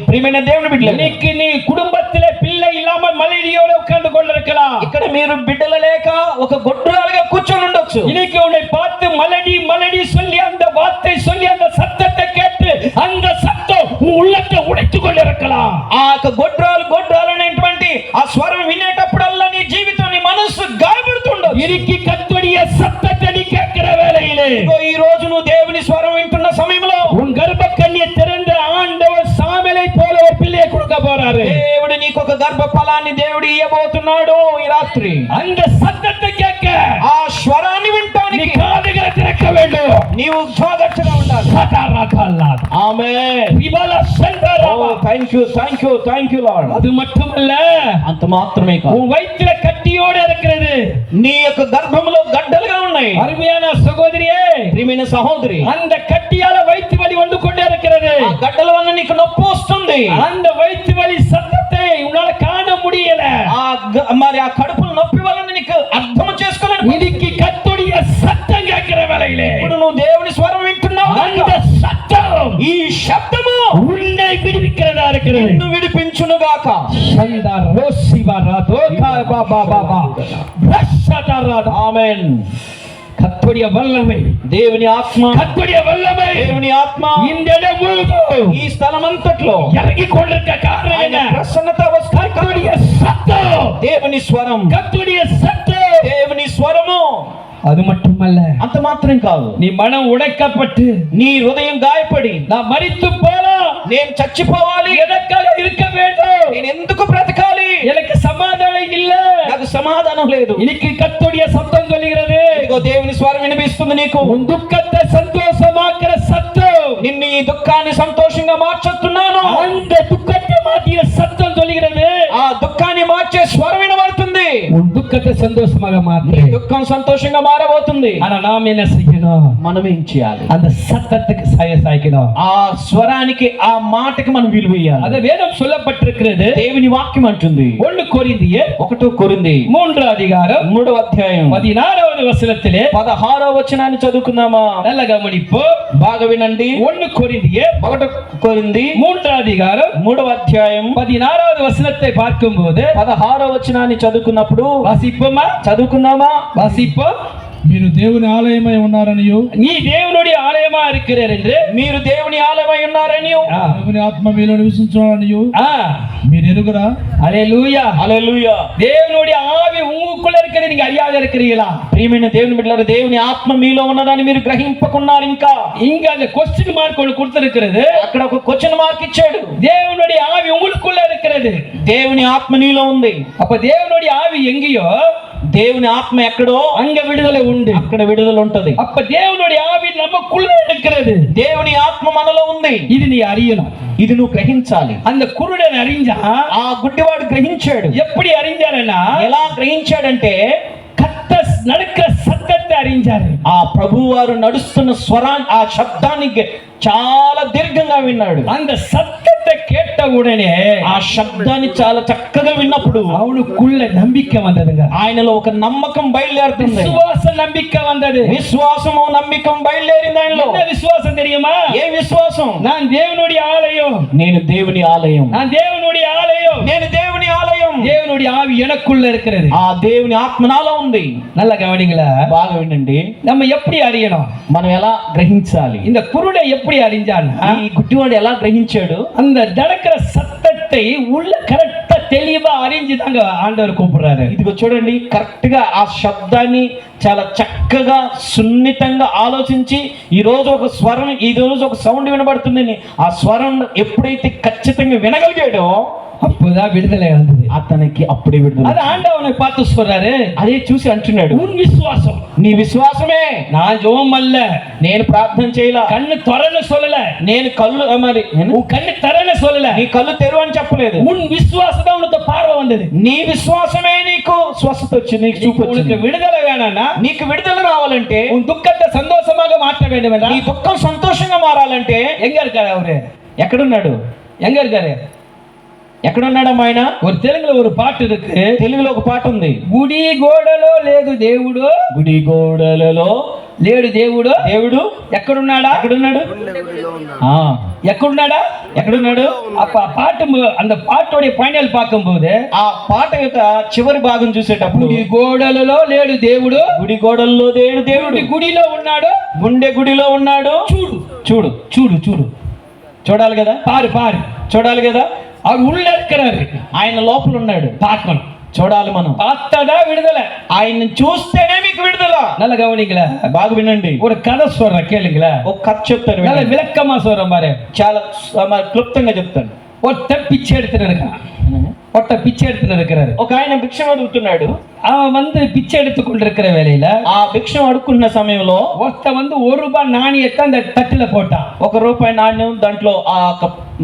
ప్రియమైన దేవుని బిడ్డలు, இன்னைக்கு நீ குடும்பத்திலே பிள்ளை இல்லாமல் மலையிலோடு உட்கார்ந்து கொண்டிருக்கலாம். ఇక్కడ మీరు బిడ్డలు లేక ఒక గొడ్రాలుగా కూర్చొని ఉండొచ్చు. இன்னைக்கு உன்னை பார்த்து மலடி மலடி சொல்லி அந்த வார்த்தை சொல்லி அந்த சத்தத்தை கேட்டு அந்த சத்தம் உன் உள்ளத்தை உடைத்துக் கொண்டிருக்கலாம். ఆ యొక్క గొడ్రాలు అనేటువంటి ఆ స్వరం వినేటప్పుడల్లా నీ జీవితం, నీ మనసు గాయపడుతుండొచ్చు. இன்னைக்கு கர்த்தருடைய சத்தத்தை நீ கேட்கிற வேளையிலே, ఈ రోజు నువ్వు దేవుని స్వరం వింటున్న సమయంలో உன் கர்ப்பக்கண்ணியை திறந்த ஆண்டவர் சாமுவேலை போல ஒரு பிள்ளையை கொடுக்க போறாரு. దేవుడు నీకు ఒక గర్భ ఫలాన్ని దేవుడు ఇవ్వబోతున్నాడు ఈ రాత్రి. அந்த సత్తத்தை கேட்க, ఆ స్వరాన్ని వింటానికి நீ காதுகளை திறக்க வேண்டும். నీవు జాగ్రత్తగా ఉండాలి. சதாராகல்லாத். ఆమేన్. విబల సందరా. Oh thank you lord. அது மட்டுமல்ல, అంత మాత్రమే కాదు, உன் வயிற்றில கட்டியோடு இருக்கிறது, నీ యొక్క గర్భంలో గడ్డలుగా ఉన్నాయి. அருமையான சகோதரியே, ప్రియమైన సహోదరి, அந்த கட்டியால வயிற்று வலி வந்து கொண்டே இருக்கிறது. ఆ గడ్డల వల్ల నీకు నొప్పి వస్తుంది. அந்த వயிற்று வலி சத்தத்தை உன்னால காண முடியல. మరి ఆ కడుపులో నొప్పి వల్ల నీకు అర్థం చేసుకోలేను. இன்னைக்கு கர்த்தருடைய சத்தம் கேட்கிற வேளையிலே, ఇప్పుడు నువ్వు దేవుని స్వరం వింటున్నావు. அந்த சத்தம் ఈ శబ్దము உன்னை விடுவிக்கிறதா இருக்கிறது. నిన్ను విడిపించునుగాక. சந்தா ரோசிவரா தோகா பாபா பாபா ரஷதரா. ఆమేన్. கர்த்தருடைய வல்லமை, దేవుని ఆత్మ, கர்த்தருடைய வல்லமை దేవుని ఆత్మ இந்த இடம் முழுவதும் ఈ స్థలమంతట్లో இறங்கி கொண்டிருக்க காரணம் ఆయన என்ன? ప్రసన్నత వస్తుంది. கர்த்தருடைய சத்தம், దేవుని స్వరం, கர்த்தருடைய சத்தம். దేవుని స్వరము. அது மட்டுமல்ல, అంత మాత్రం కాదు, நீ மனம் உடைக்கப்பட்டு నీ హృదయం గాయపడి நான் மரித்து போலாம், నేను చచ్చిపోవాలి, எதற்காக இருக்க வேண்டும், నేను ఎందుకు బ్రతకాలి? எனக்கு సమాధానం இல்ல. నాకు సమాధానం లేదు. இன்னைக்கு கர்த்தருடைய சத்தம் சொல்லுகிறது, ఇదిగో దేవుని స్వరం వినిపిస్తుంది నీకు. உன் துக்கத்தை சந்தோஷமாக்குற சத்தம், నిన్ను ఈ దుఃఖాన్ని సంతోషంగా మార్చుతున్నాను. அந்த துக்கத்தை மாற்றிய சத்தம் சொல்லுகிறது, ఆ దుఃఖాన్ని మార్చే స్వరం వినబడుతుంది. உன் துக்கத்தை சந்தோஷமாக నీ மாற்று. దుఃఖం సంతోషంగా మారబోతుంది. ஆனா நாம் என்ன செய்யணும்? మనం ఏం చేయాలి? அந்த சத்தத்துக்கு சாய்க்கணும். ఆ స్వరానికి, ఆ మాటకి మనం విలువ ఇయ్యాలి. அது வேதம் சொல்லப்பட்டிருக்கிறது. దేవుని వాక్యం అంటుంది. 1 కొరింథీయర్ 1 కొరింథీ 3వ అధికారం 3వ అధ్యాయం 16వ వచనத்திலே 16వ వచనాన్ని చదువుకుందామా? நல்ல கவனிப்பு, బాగా వినండి. 1 కొరింథీయర్ 1 కొరింథీ 3వ అధికారం 3వ అధ్యాయం 16వ వచనத்தை பார்க்கும்போது 16వ వచనాన్ని చదువుకున్నప్పుడు வாசிப்போமா? చదువుకుందామా? வாசிப்போம். మీరు దేవుని ఆలయమై ఉన్నారనియు நீ தேவனுடைய ஆலயமா இருக்கிறீர் என்று, మీరు దేవుని ఆలయమై ఉన్నారని, దేవుని ఆత్మ మీలో నివసించున్నాడనియు మీరు ఎరుగురా. హల్లెలూయా, హల్లెలూయా. தேவனுடைய ஆவி உங்களுக்குள்ள இருக்கிறது நீங்க அறியாத இருக்கிறீங்களா? ప్రియమైన దేవుని బిడ్డలారా, దేవుని ఆత్మ మీలో ఉన్నదాన్ని మీరు గ్రహింపకున్నారు. ఇంకా இங்க அந்த கொஸ்டின் மார்க் ஒன்று கொடுத்திருக்கிறது. అక్కడ ఒక క్వశ్చన్ మార్క్ ఇచ్చాడు. தேவனுடைய ஆவி உங்களுக்குள்ள இருக்கிறது. దేవుని ఆత్మ నీలో ఉంది. அப்ப தேவனுடைய ஆவி எங்கேயோ దేవుని ఆత్మ ఎక్కడో அங்க விடுதலை உண்டு. అక్కడ విడుదల ఉంటది. அப்ப தேவனுடைய ஆவி நமக்குள்ள இருக்கிறது. దేవుని ఆత్మ మనలో ఉంది. இது நீ அறியணும். ఇది నువ్వు గ్రహించాలి. அந்த குருடன் அறிஞ்சா, ఆ గుడ్డివాడు గ్రహించాడు. எப்படி அறிஞ்சாருன்னா, ఎలా గ్రహించాడంటే கர்த்தர் நடக்கிற சத்தத்தை அறிஞ்சாரு. ఆ ప్రభువారు నడుస్తున్న స్వరాన్ని, ఆ శబ్దాన్ని చాలా దీర్ఘంగా విన్నాడు. அந்த சத்தத்தை கேட்ட உடனே, ఆ శబ్దాన్ని చాలా చక్కగా విన్నప్పుడు அவனுக்குள்ள நம்பிக்கை வந்ததுங்க. ఆయనలో ఒక నమ్మకం బయలుదేరుతుంది. விசுவாச நம்பிக்கை வந்தது. విశ్వాసము, నమ్మకం బయలుదేరింది ఆయనలో. என்ன விசுவாசம் தெரியுமா? ఏ విశ్వాసం? நான் தேவனுடைய ஆலயம், నేను దేవుని ఆలయం, நான் தேவனுடைய ஆலயம், నేను దేవుని ఆలయం. தேவனுடைய ஆவி எனக்குள்ள இருக்கிறது. ఆ దేవుని ఆత్మ నాలో ఉంది. நல்ல கவனிங்களா? బాగా వినండి. நம்ம எப்படி அறியணும்? మనం ఎలా గ్రహించాలి? இந்த குருடை எப்படி அறிஞ்சான்னா, ఈ గుడ్డివాడు ఎలా గ్రహించాడు? அந்த நடக்கிற சத்தத்தை உள்ள கரெக்டா தெளிவா அறிஞ்சுதாங்க ஆண்டவர் கூப்பிடுறாரு. ఇదిగో చూడండి, కరెక్ట్ గా ఆ శబ్దాన్ని చాలా చక్కగా సున్నితంగా ఆలోచించి, ఈ రోజు ఒక స్వరం, ఈ రోజు ఒక సౌండ్ వినబడుతుందని ఆ స్వరం ఎప్పుడైతే ఖచ్చితంగా వినగలిగాడో அப்போதான் விடுதலை வந்தது. అతనికి అప్పుడే విడుదల. அது ఆండవனை பார்த்து சொல்றாரு, అదే చూసి అంటున్నాడు, உன் விசுவாசம், నీ విశ్వాసమే. நான் ஜெபம் அல்ல, నేను ప్రార్థన చేయలా, கண்ணு திறன்னு சொல்லல, నేను కళ్ళు మరి உன் கண்ணு திறன்னு சொல்லல, నీ కళ్ళు తెరువు అని చెప్పలేదు. உன் விசுவாசம் தான் உனக்கு பார்வை வந்தது. నీ విశ్వాసమే నీకు స్వస్థత వచ్చింది, నీకు చూపు உனக்கு వచ్చింది. விடுதலை வேணாம்னா, నీకు విడుదల రావాలంటే, உன் துக்கத்தை சந்தோஷமாக மாற்ற வேண்டும் నీ என்றால், దుఃఖం సంతోషంగా మారాలంటే எங்க இருக்காரு அவரு? ఎక్కడున్నాడు? எங்க இருக்காரு? ఎక్కడున్నాడమ్మా ఆయన? ஒரு தெலுங்குல ஒரு பாட்டு இருக்கு. తెలుగులో ఒక పాట ఉంది. గుడి గోడలో లేదు దేవుడు, గుడి గోడలలో లేడు దేవుడు. దేవుడు ఎక్కడున్నాడా? ఎక్కడున్నాడు? ఆ, ఎక్కడున్నాడా? ఎక్కడున్నాడు? அப்ப பாட்டு அந்த பாட்டோடைய ஃபைனல் பார்க்கும்போது, ఆ పాట యొక్క చివరి భాగం చూసేటప్పుడు, గుడి గోడలలో లేడు దేవుడు, గుడి గోడల్లో దేవుడు, దేవుడు గుడిలో ఉన్నాడు, గుండె గుడిలో ఉన్నాడు. చూడు చూడు చూడు చూడు, చూడాలి కదా, பாரு பாரு, చూడాలి కదా. அவர் உள்ள இருக்கிறாரு, ఆయన లోపల ఉన్నాడు. பார்க்கணும், చూడాలి మనం. பார்த்ததா விடுதலை. ఆయన్ని చూస్తేనే మీకు విడుదల. நல்ல கவனிங்களா? బాగా వినండి. ஒரு கதை சொல்றேன் கேளுங்களா? ఒక కథ చెప్తాను, நல்ல వినండి. விளக்கமா சொல்றேன் பாரு. చాలా క్లుప్తంగా చెప్తాను. ஒருத்தன் பிச்சை எடுத்துன்னு இருக்கான், ஒருத்தன் பிச்சை எடுத்துன்னு இருக்கிறாரு. ఒక ఆయన భిక్షం అడుగుతున్నాడు. அவன் வந்து பிச்சை எடுத்து கொண்டிருக்கிற வேலையில, ఆ భిక్షం అడుక్కున్న సమయంలో ஒருத்தன் வந்து ₹1 நாணயத்தை அந்த தட்டுல போட்டான். ₹1 నాణ్యం దాంట్లో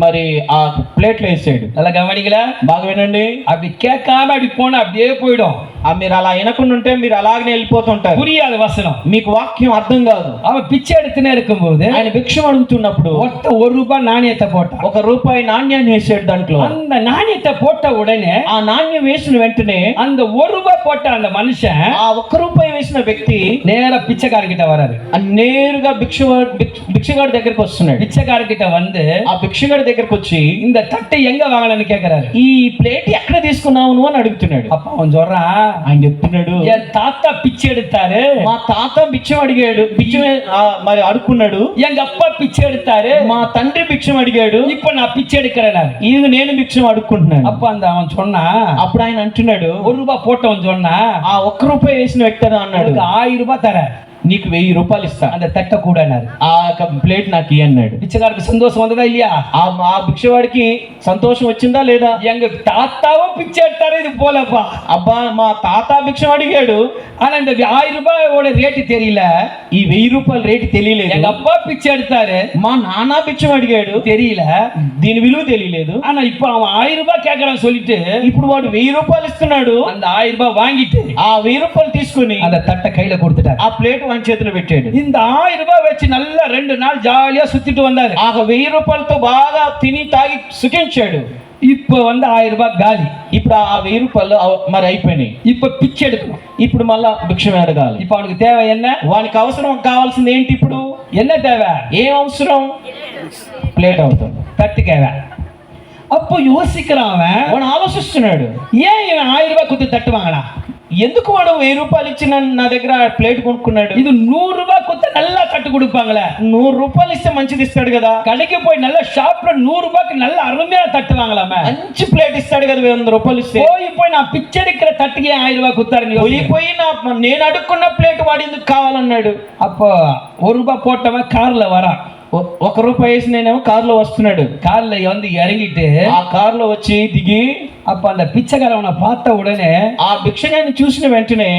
మరి ఆ ప్లేట్లో వేసాడు. நல்ல கவனிங்களா? బాగా వినండి. அப்படி கேட்காம அப்படி போனா அப்படியே போயிடும். మీరు అలా వినకుండా ఉంటే మీరు అలాగనే వెళ్ళిపోతుంటారు. புரியாத வசனம். మీకు వాక్యం అర్థం కాదు. அவன் பிச்சை எடுத்துனே இருக்கும்போது ఆయన భిక్షం అడుగుతున్నప్పుడు ஒருத்தன் ₹1 நாணயத்தை போட்டான். ₹1 నాణ్యాన్ని వేసాడు దాంట్లో. அந்த நாணயத்தை போட்ட உடனே, ఆ నాణ్యం వేసిన వెంటనే அந்த ₹1 போட்ட அந்த மனுஷன் ఆ ₹1 వేసిన వ్యక్తి நேரா பிச்சைக்காரங்கிட்ட வராரு. నేరుగా భిక్షగాడి దగ్గరికి వస్తున్నాడు. பிச்சைக்காரங்கிட்ட வந்து ఆ భిక్షగాడి దగ్గరికి వచ్చి, இந்த தட்டை எங்க வாங்கலன்னு கேக்குறாரு. ఈ ప్లేట్ ఎక్కడ తీసుకున్నావు అని అడుగుతున్నాడు. அப்ப அவன் சொல்றான், ఆయన చెప్తున్నాడు, என் தாத்தா பிச்சை எடுத்தாரு, మా తాత భిక్షం అడిగాడు, భిక్షం మరి అడుక్కున్నాడు. எங்க அப்பா பிச்சை எடுத்தாரு, మా తండ్రి భిక్షం అడిగాడు, இப்ப நான் பிச்சை எடுக்கிறேன். ఇది నేను భిక్షం అడుక్కుంటున్నాను. அப்ப அந்த அவன் சொன்னா, అప్పుడు ఆయన అంటున్నాడు, ₹1 போட்டவன் சொன்னா, ఆ ₹1 వేసిన వ్యక్తి అన్నాడు, உனக்கு ₹1000 தரேன். నీకు 1000 రూపాయలు ఇస్తా, அந்த தட்டை கூட ఆ ప్లేట్ నాకు ఇయ్యి అన్నాడు. பிச்சைக்காரருக்கு சந்தோஷம் வந்ததா இல்லையா? ఆ భిక్షవాడికి సంతోషం వచ్చిందా లేదా? எங்க தாத்தாவும் பிச்சை எடுத்தாரு இது போலப்பா. అబ్బా మా తాత భిక్షం అడిగాడు, ஆனா இந்த 1000 ரூபாயோட ரேட்டு தெரியல. ఈ 1000 రూపాయల రేటు తెలియలేదు. எங்க அப்பா பிச்சை எடுத்தாரு, మా నాన్న భిక్షం అడిగాడు, தெரியல. దీని విలువ తెలియలేదు. ஆனா இப்ப அவன் 1000 ரூபாய் கேக்குறான்னு சொல்லிட்டு ఇప్పుడు వాడు 1000 రూపాయలు ఇస్తున్నాడు. அந்த 1000 ரூபாய் வாங்கிட்டு ఆ 1000 రూపాయలు తీసుకుని அந்த தட்டை கையில கொடுத்துட்டாரு. ఆ ప్లేట్ వాని చేతిలో పెట్టాడు. இந்த 1000 ரூபாய் வச்சு நல்லா 2 நாள் ஜாலியா சுத்திட்டு வந்தாரு. ఆ 1000 రూపాయలతో బాగా తిని తాగి సుఖించాడు. இப்ப வந்து 1000 ரூபாய் காலி. ఇప్పుడు ఆ 1000 రూపాయలు మరి అయిపోయినాయి. இப்ப பிச்சை எடுக்கணும். ఇప్పుడు మళ్ళా భిక్షం అడగాలి. இப்ப அவனுக்கு தேவை என்ன? వానికి అవసరం కావాల్సింది ఏంటి? ఇప్పుడు என்ன தேவை? ఏం అవసరం? ప్లేట్ అవుతుంది, தட்டு தேவை. அப்போ யோசிக்கிறான் அவன், వాడు ఆలోచిస్తున్నాడు, ஏன் இவன் 1000 ரூபாய் கொடுத்து தட்டு வாங்கினா? ఎందుకు వాడు 1000 రూపాయలు ఇచ్చి నా దగ్గర ప్లేట్ కొనుక్కున్నాడు? இது 100 ரூபாய் கொடுத்து நல்லா தட்டு கொடுப்பாங்களே. 100 రూపాయలు ఇస్తే మంచిది ఇస్తాడు కదా. கடைக்கு போய் நல்ல ஷாப்ல 100 ரூபாய்க்கு நல்ல அருமையா தட்டு வாங்கலாமே. మంచి ప్లేట్ ఇస్తాడు కదా 100 రూపాయలు ఇస్తే. போய் நான் பிச்சை எடுக்கிற தட்டுக்கு 1000 ரூபாய் கொடுத்தாரு. పోయి నేను అడుక్కున్న ప్లేట్ వాడు ఎందుకు కావాలన్నాడు? அப்போ 1 ரூபாய் போட்டவன் கார்ல வரான். 1 రూపాయి వేసి నేనేమో కారులో వస్తున్నాడు. கார்ல வந்து இறங்கிட்டு ఆ కారులో వచ్చి దిగి, அப்ப அந்த பிச்சைக்காரன் அவனை பார்த்த உடனே, ఆ భిక్షగాడిని చూసిన వెంటనే,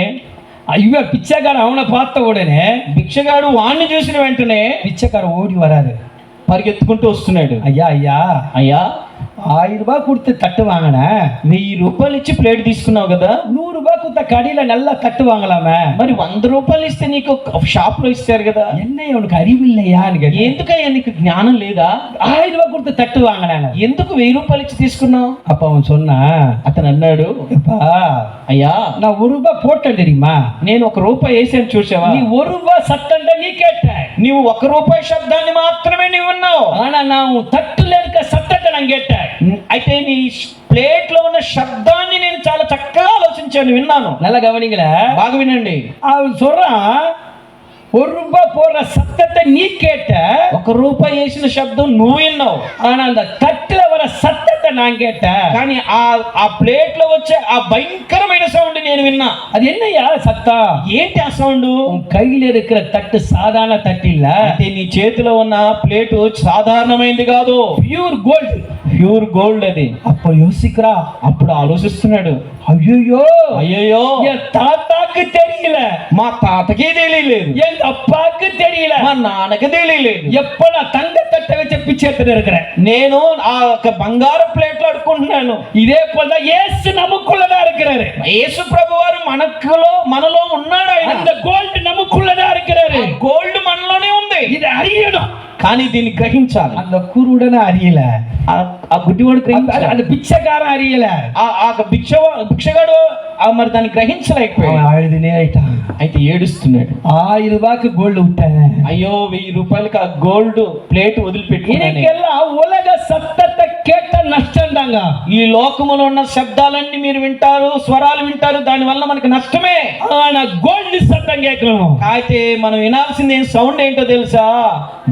இவன் பிச்சைக்காரன் அவனை பார்த்த உடனே భిక్షగాడు వాడిని చూసిన వెంటనే பிச்சைக்காரன் ஓடி வராரு, పరిగెత్తుకుంటూ వస్తున్నాడు. ஐயா ஐயா అయ్యా 1000 ரூபாய் கொடுத்து தட்டு வாங்கின, 1000 రూపాయలు ఇచ్చి ప్లేట్ తీసుకున్నావు కదా, 100 ரூபாய் கொடுத்த கடையில நல்லா தட்டு வாங்கலாமே. మరి 100 రూపాయలు ఇస్తే నీకు షాప్ లో ఇస్తారు కదా. என்ன உனக்கு அறிவு இல்லையான்னு கேட்டேன். ఎందుకయ్యా నీకు జ్ఞానం లేదా? 1000 ரூபாய் கொடுத்து தட்டு வாங்கினேன், ఎందుకు 1000 రూపాయలు ఇచ్చి తీసుకున్నావు? அப்ப அவன் சொன்னா, అతను అన్నాడు, எப்பா అయ్యా நான் 1 ரூபாய் போட்டேன் தெரியுமா? నేను 1 రూపాయి వేసాను చూసావా? நீ 1 ரூபாய் சத்தம் நீ கேட்ட, నీవు 1 రూపాయి శబ్దాన్ని మాత్రమే నీవు విన్నావు. ஆனா நான் உன் தட்டுல இருக்க சத்தத்தை நான் கேட்டேன். అయితే నీ ప్లేట్ లో ఉన్న శబ్దాన్ని నేను చాలా చక్కగా ఆలోచించాను, విన్నాను. நல்லா கவனிங்களே, బాగా వినండి. அவன் சொல்றான் 1 ரூபாய் போடுற சத்தத்தை நீ கேட்ட, 1 రూపాయి వేసిన శబ్దం నువ్వు విన్నావు. ஆனா அந்த தட்டுல வர சத்தத்தை நான் கேட்டேன். కానీ ఆ ప్లేట్ లో వచ్చే ఆ భయంకరమైన సౌండ్ నేను విన్నా. அது என்னையா சத்தம்? ఏంటి ఆ సౌండ్? உன் கையில இருக்கிற தட்டு சாதாரண தட்டு இல்ல, అంటే నీ చేతిలో ఉన్న ప్లేట్ సాధారణమైంది కాదు, பியூர் கோல்டு. ప్యూర్ గోల్డ్ అది. அப்போ யோசிக்கிறா, అప్పుడు ఆలోచిస్తున్నాడు, ஐயோ అయ్యయ్యో என் தாத்தாக்கு தெரியல, మా తాతకి తెలియలేదు, எங்க அப்பாக்கு தெரியல, మా నాన్నకి తెలియలేదు. எப்ப நான் தங்க தட்டை வச்சு பிச்சை எடுத்துட்டு இருக்கிறேன். నేను ఆ బంగారు ప్లేట్లు అడుకుంటున్నాను. இதே போலதான் இயேசு நமக்குள்ளதான் இருக்கிறாரு. యేసు ప్రభు వారు మనలో ఉన్నాడు. ఆయన அந்த கோல்டு நமக்குள்ளதான் இருக்கிறாரு. గోల్డ్ మనలోనే ఉంది. இது அறியணும். కానీ దీన్ని గ్రహించాలి. அந்த குருடனை அறியல, ఆ గుడ్డివాడు గ్రహించాలి, அந்த பிச்சைக்காரன் அறியல, ఆ భిక్షగాడు మరి దాన్ని గ్రహించలేకపోయాడు. அவன் அழுதுனே ஆயிட்டான். అయితే ఏడుస్తున్నాడు. 1000 ரூபாய்க்கு கோல்டு விட்டேன், అయ్యో 1000 రూపాయలకి ఆ గోల్డ్ ప్లేట్ వదిలిపెట్టుకున్నాను. இன்னைக்கெல்லாம் உலக சத்தத்தை கேட்ட நஷ்டம் தாங்க. ఈ లోకములో ఉన్న శబ్దాలన్నీ మీరు వింటారు, స్వరాలు వింటారు, దాని వల్ల మనకి నష్టమే. ஆனா கோல்டு சத்தம் கேட்கணும். అయితే మనం వినాల్సింది సౌండ్ ఏంటో తెలుసా?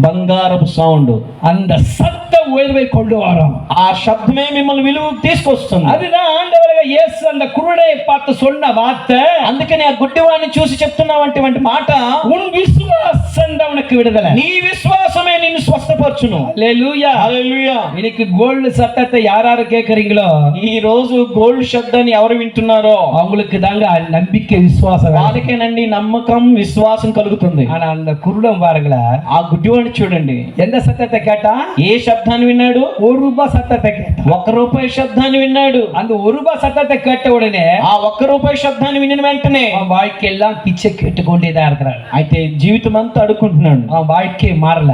బంగారపు సౌండ్. அந்த சத்த உயர்வை கொண்டு வரும். ఆ శబ్దమే మిమ్మల్ని విలువ తీసుకొస్తుంది. அதுதான் ஆண்டவராக இயேசு அந்த குருடையை பார்த்து சொன்ன வார்த்தை. అందుకని ఆ గుడ్డివాడిని చూసి చెప్తున్నటువంటి మాట, உன் விசுவாசம் தான் உனக்கு விடுதலை. నీ విశ్వాసమే నిన్ను స్వస్థపరచును. ஹல்லேலூயா. హల్లెలూయా. இன்னைக்கு கோல்டு சத்தத்தை யாராரு கேக்குறீங்களோ, ఈ రోజు గోల్డ్ శబ్దాన్ని ఎవరు వింటున్నారో அவங்களுக்கு தாங்க நம்பிக்கை விசுவாசம். వాళ్ళకేనండి నమ్మకం విశ్వాసం కలుగుతుంది. ஆனா அந்த குருடன் பாருங்களேன், ఆ గుడ్డివాడిని చూడండి, எந்த சத்தத்தை கேட்டா? ఏ శబ్దాన్ని విన్నాడు? 1 ரூபாய் சத்தத்தை கேட்டான். 1 రూపాయి శబ్దాన్ని విన్నాడు. அந்த 1 ரூபாய் சத்தத்தை கேட்ட உடனே ఆ 1 రూపాయి శబ్దాన్ని వినిన వెంటనే அவன் வாழ்க்கையெல்லாம் பிச்சை கேட்டுக்கொண்டேதான் இருக்கிறான். అయితే జీవితం అంతా అడుక్కుంటున్నాడు. அவன் வாழ்க்கை மாறல.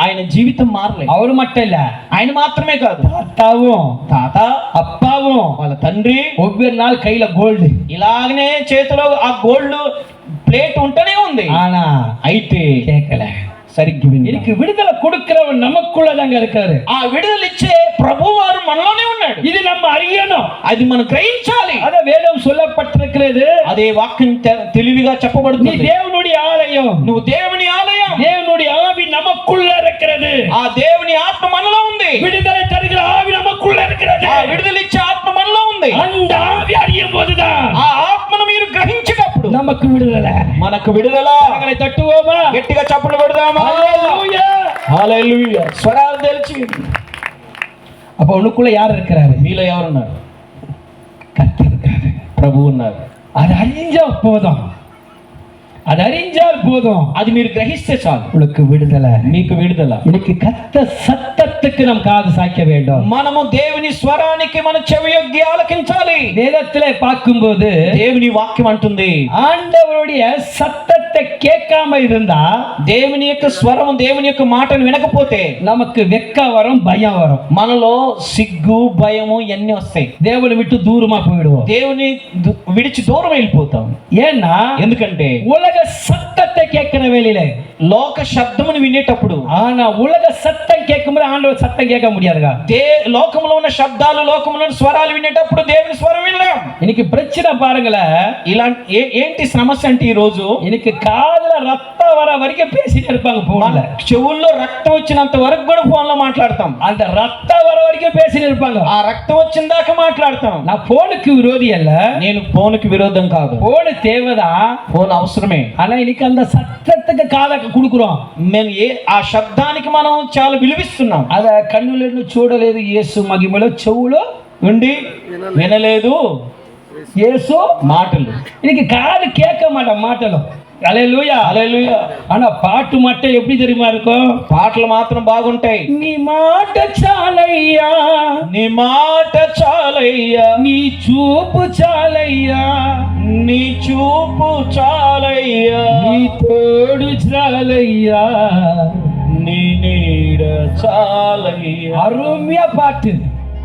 ఆయన జీవితం మారలేదు. அவரு மட்டும் இல்ல, ఆయన మాత్రమే కాదు, தாத்தாவும் తాత அப்பாவும் వాళ్ళ తండ్రి ஒவ்வொரு நாள் கையில கோல்டு, ఇలాగనే చేతిలో ఆ గోల్డ్ ప్లేట్ ఉంటూనే ఉంది. ஆனா అయితే கேட்கல. సరిగ్గా వినలేదు. எனக்கு விடுதலை கொடுக்கிறவன் நமக்குள்ளதாங்க இருக்காரு. ఆ విడుదల ఇచ్చే ప్రభు వారు మనలోనే ఉన్నాడు. இது நம்ம அறியணும். అది మనం గ్రహించాలి. அத வேதம் சொல்லப்பட்டிருக்கிறது. అదే వాక్యం తెలివిగా நீ చెప్పబడుతుంది. தேவனுடைய ஆலயம், నువ్వు దేవుని ఆలయం, தேவனுடைய ஆவி நமக்குள்ள இருக்கிறது. ఆ దేవుని ఆత్మ మనలో ఉంది. விடுதலை தருகிற ஆவி நமக்குள்ள இருக்கிறது. ఆ విడుదల ఇచ్చే ఆత్మ మనలో ఉంది. அந்த ஆவி அறியும் போதுதான் ఆ ఆత్మను మీరు గ్రహించేటప్పుడు நமக்கு விடுதலை. మనకు విడుదల. கரங்களை தட்டுவோமா? గట్టిగా చప్పట్లు కొడదామా? ஹalleluya. హల్లెలూయా. స్వరాలు తెలిసి. அப்ப உனக்குள்ள யார் இருக்கிறாரு? మీలో ఎవరున్నారు? கர்த்தர் இருக்காரு, ప్రభు ఉన్నారు. அது அறிஞ்சா போதும், அது அறிஞ்சால் போதும், అది మీరు గ్రహిస్తే చాలు, உனக்கு விடுதலை. మీకు విడుదల. இன்னைக்கு கர்த்தர் சத்தத்துக்கு நாம் காது சாய்க்க வேண்டும். మనము దేవుని స్వరానికి మన చెవి యొగ్గి ఆలకించాలి. வேதத்திலே பார்க்கும்போது దేవుని వాక్యం అంటుంది, ஆண்டவருடைய சத்தத்தை கேட்காம இருந்தா, దేవుని యొక్క స్వరం, దేవుని యొక్క మాటను వినకపోతే நமக்கு வெக்க வரும், பயம் வரும், మనలో సిగ్గు, భయము ఇవన్నీ వస్తాయి. தேவனை விட்டு தூரமா போயிடுவோம். దేవుని విడిచి దూరం వెళ్ళిపోతాం. ஏன்னா ఎందుకంటే உலக சத்தத்தை கேட்கிற வேலையில, లోక శబ్దమును వినేటప్పుడు, ஆனா உலக சத்தம் கேட்கும்போது ஆண்டவர் சத்தம் கேட்க முடியாதுగా. లోకములో ఉన్న శబ్దాలు, లోకములో ఉన్న స్వరాలు వినేటప్పుడు దేవుని స్వరం వినలేం. இன்னைக்கு பிரச்சனை பாருங்களேன். ఇలాంటి ఏంటి సమస్య అంటే, ఈ రోజు இன்னைக்கு కాదుల రక్తం వర వరకు பேசிட்டு இருப்பாங்க ఫోన్ல. చెవుల్లో రక్తం వచ్చినంత వరకు కూడా ఫోన్ లో మాట్లాడతాం. அந்த రక్తం వర వరకు பேசிட்டு இருப்பாங்க. ఆ రక్తం వచ్చిన దాకా మాట్లాడతాం. నా ఫోన్కి విరోధి అల్ల, నేను ఫోన్కి విరోధం కాదు. ఫోన్ தேவைదా, ఫోన్ అవసరమే. ஆனா இன்னைக்கு அந்த சத்தத்துக்கு காதை கொடுக்குறோம். మేము ఆ శబ్దానికి మనం చాలా విలువిస్తున్నాం. అద కన్నులను చూడలేదు యేసు మహిమలో, చెవులో ఉండి వినలేదు యేసు మాటలు. இன்னைக்கு காது கேட்க மாட்டோம் మాటలు. హల్లెలూయా, హల్లెలూయా. ஆனா பாட்டு மட்டும் எப்படி தெரியுமா இருக்கும்? పాటలు మాత్రం బాగుంటాయి. నీ మాట చాలయ్యా, నీ మాట చాలయ్యా, నీ చూపు చాలయ్యా, నీ చూపు చాలయ్యా, నీ తోడు చాలయ్యా, నీ నీడ చాలయ్యా. అరుమ్య పాட்டு,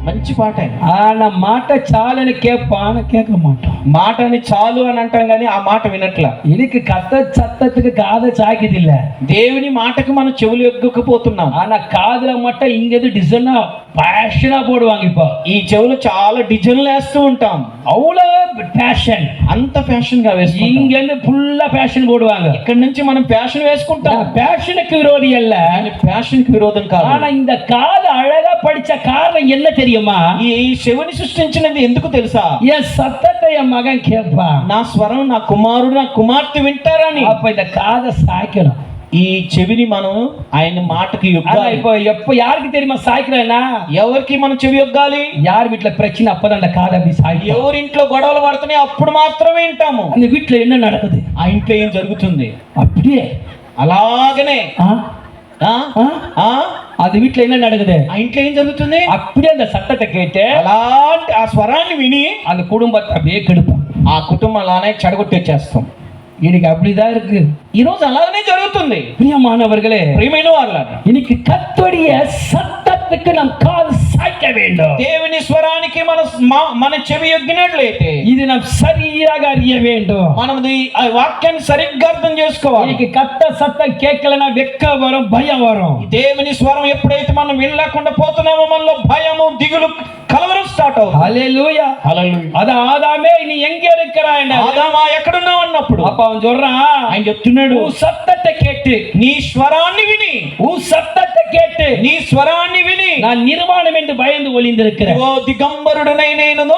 మంచి పాట. ஆனா మాట చాలని கேட்பான கேட்க மாட்டோம். మాటని చాలు అని అంటాం కానీ ఆ మాట వినట్ల. இன்னைக்கு கத்த சத்தத்துக்கு காதை சாய்க்குது இல்ல. దేవుని మాటకు మనం చెవులు ఎగ్గకపోతున్నాం. ஆனா காதுல மட்டும் இங்க எது டிசைனா பேஷனா போடுவாங்க. இப்போ ఈ చెవులు చాలా డిజైన్లు వేస్తూ ఉంటాం. அவ்வளோ பேஷன், అంత ఫ్యాషన్ గా వేసుకుంటాం. இங்க இருந்து ஃபுல்லா பேஷன் போடுவாங்க. ఇక్కడ నుంచి మనం ఫ్యాషన్ వేసుకుంటాం. பேஷனுக்கு விரோதி அல்ல, ఫ్యాషన్ కి విరోధం కాదు. ஆனா இந்த காது அழகா படிச்ச காரணம் என்ன தெரியுமா? ఈ చెవిని సృష్టించినది ఎందుకు తెలుసా? என் சத்தத்தை என் மகன் கேட்பா, నా స్వరం నా కుమారుడు, నా కుమార్తె వింటారని. அப்ப இந்த காதை சாய்க்கணும். ఈ చెవిని మనం ఆయన మాటకి ஆனா యొగ్గాలి. இப்போ எப்ப யாருக்கு தெரியுமா சாய்க்கிறேன்னா? ఎవరికి మనం చెవి యొగ్గాలి? யார் வீட்டுல பிரச்சனை அப்பதான் அந்த காதை அப்படி சாய்க்கும். ఎవరింట్లో గొడవలు పడుతున్నాయి అప్పుడు మాత్రమే వింటాము. அந்த வீட்டுல என்ன நடக்குது, ఆ ఇంట్లో ఏం జరుగుతుంది அப்படியே అలాగనే. ஆ? ఆ? ஆ? ఆ? அது வீட்டுல என்ன நடக்குது, ఆ ఇంట్లో ఏం జరుగుతుంది? அப்படியே அந்த சத்தத்தை கேட்டு అలాంటి ఆ స్వరాన్ని విని அந்த குடும்பத்தை அப்படியே கெடுப்போம். ఆ కుటుంబం అలానే చెడగొట్టి వచ్చేస్తాం. இன்னைக்கு அப்படிதான் இருக்கு. ఈ రోజు అలాగనే జరుగుతుంది. பிரியமானவர்களே, ప్రియమైన వాళ్ళారా, இன்னைக்கு கர்த்தருடைய சத்தத்துக்கு நாம் காது சாய்க்க வேண்டும். దేవుని స్వరానికి మన చెవి యొగ్గినట్లయితే இது நாம் சரியாக அறிய வேண்டும். మనం ఆ వాక్యాన్ని సరిగ్గా అర్థం చేసుకోవాలి. இன்னைக்கு கர்த்தர் சத்தம் கேட்கலனா வெக்க வரும், பயம் வரும். ఈ దేవుని స్వరం ఎప్పుడైతే మనం వినలేకుండా పోతున్నామో మనలో భయము, దిగులు, కలవరం స్టార్ట్ అవుతుంది. ஹல்லேலூயா. హల్లెలూయా. அத ఆదామే நீ எங்க இருக்கிறாய்? ఆదామా ఎక్కడున్నావు అన్నప్పుడు அப்ப அவன் சொல்றான், ఆయన చెప్తున్నాడు, உன் சத்தத்தை கேட்டு, నీ స్వరాన్ని విని, உன் சத்தத்தை கேட்டு నీ స్వరాన్ని విని நான் நிர்வாணம் என்று பயந்து ஒளிந்திருக்கிறேன். ఓ దిగంబరుడనై నేను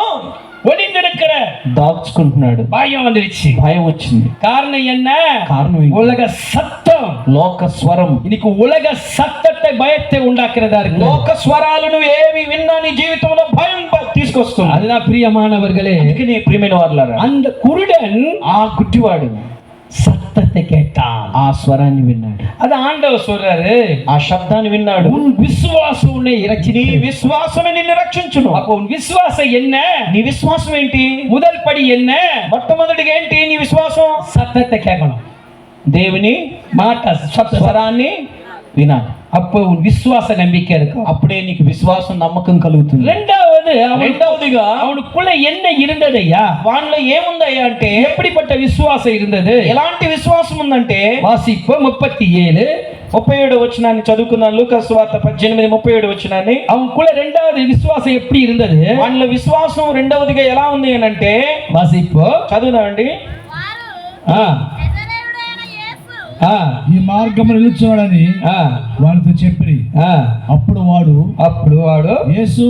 ஒளிந்திருக்கிற దాచుకుంటున్నాడు. பயம் வந்துருச்சு. భయం వచ్చింది. காரணம் என்ன? కారణం ఏంటి? உலக சத்தம். లోక స్వరం. இன்னைக்கு உலக சத்தத்தை பயத்தை உண்டாக்குறதா இருக்கு. లోక స్వరాలు నువ్వు ఏవి విన్నా నీ జీవితంలో భయం తీసుకొస్తుంది. அதுதான் பிரியமானவர்களே, అందుకని ప్రియమైన వారులారా, அந்த குருடன் ఆ గుడ్డివాడు சத்தத்தை கேட்டான், ఆ స్వరాన్ని విన్నాడు. அது ஆண்டவர் சொல்றாரு, ఆ శబ్దాన్ని విన్నాడు. உன் விசுவாசம் உன்னை இறக்கி, నీ విశ్వాసమే నిన్ను రక్షించును. அப்போ உன் విశ్వాసం என்ன? నీ విశ్వాసం ఏంటి? முதல் படி என்ன? మొట్టమొదటిగా ఏంటి నీ విశ్వాసం? சத்தத்தை கேட்கணும். దేవుని మాట స్వరాన్ని వినాలి. அப்போ உன் விசுவாச நம்பிக்கை இருக்கும். అప్పుడే నీకు విశ్వాసం, నమ్మకం కలుగుతుంది. రెండవదిగా அவனுக்குள்ள என்ன இருந்ததయ్యా? వానిలో ఏముందయ్యా అంటే, எப்படிப்பட்ட விசுவாசம் இருந்தது? ఎలాంటి విశ్వాసం ఉందంటే, வாசிப்போம் 37 37 వచనాన్ని చదువుకున్నాను. లూకాసు వార్త 18:37 వచనాన్ని. அவனுக்குள்ள రెండవది విశ్వాసం எப்படி இருந்தது? వానిలో విశ్వాసం రెండవదిగా ఎలా ఉంది అని అంటే, வாசிப்போம், చదువుదామండి. ఈ మార్గం నిలుచున్నాడని వాడితో చెప్పి అప్పుడు వాడు యేసు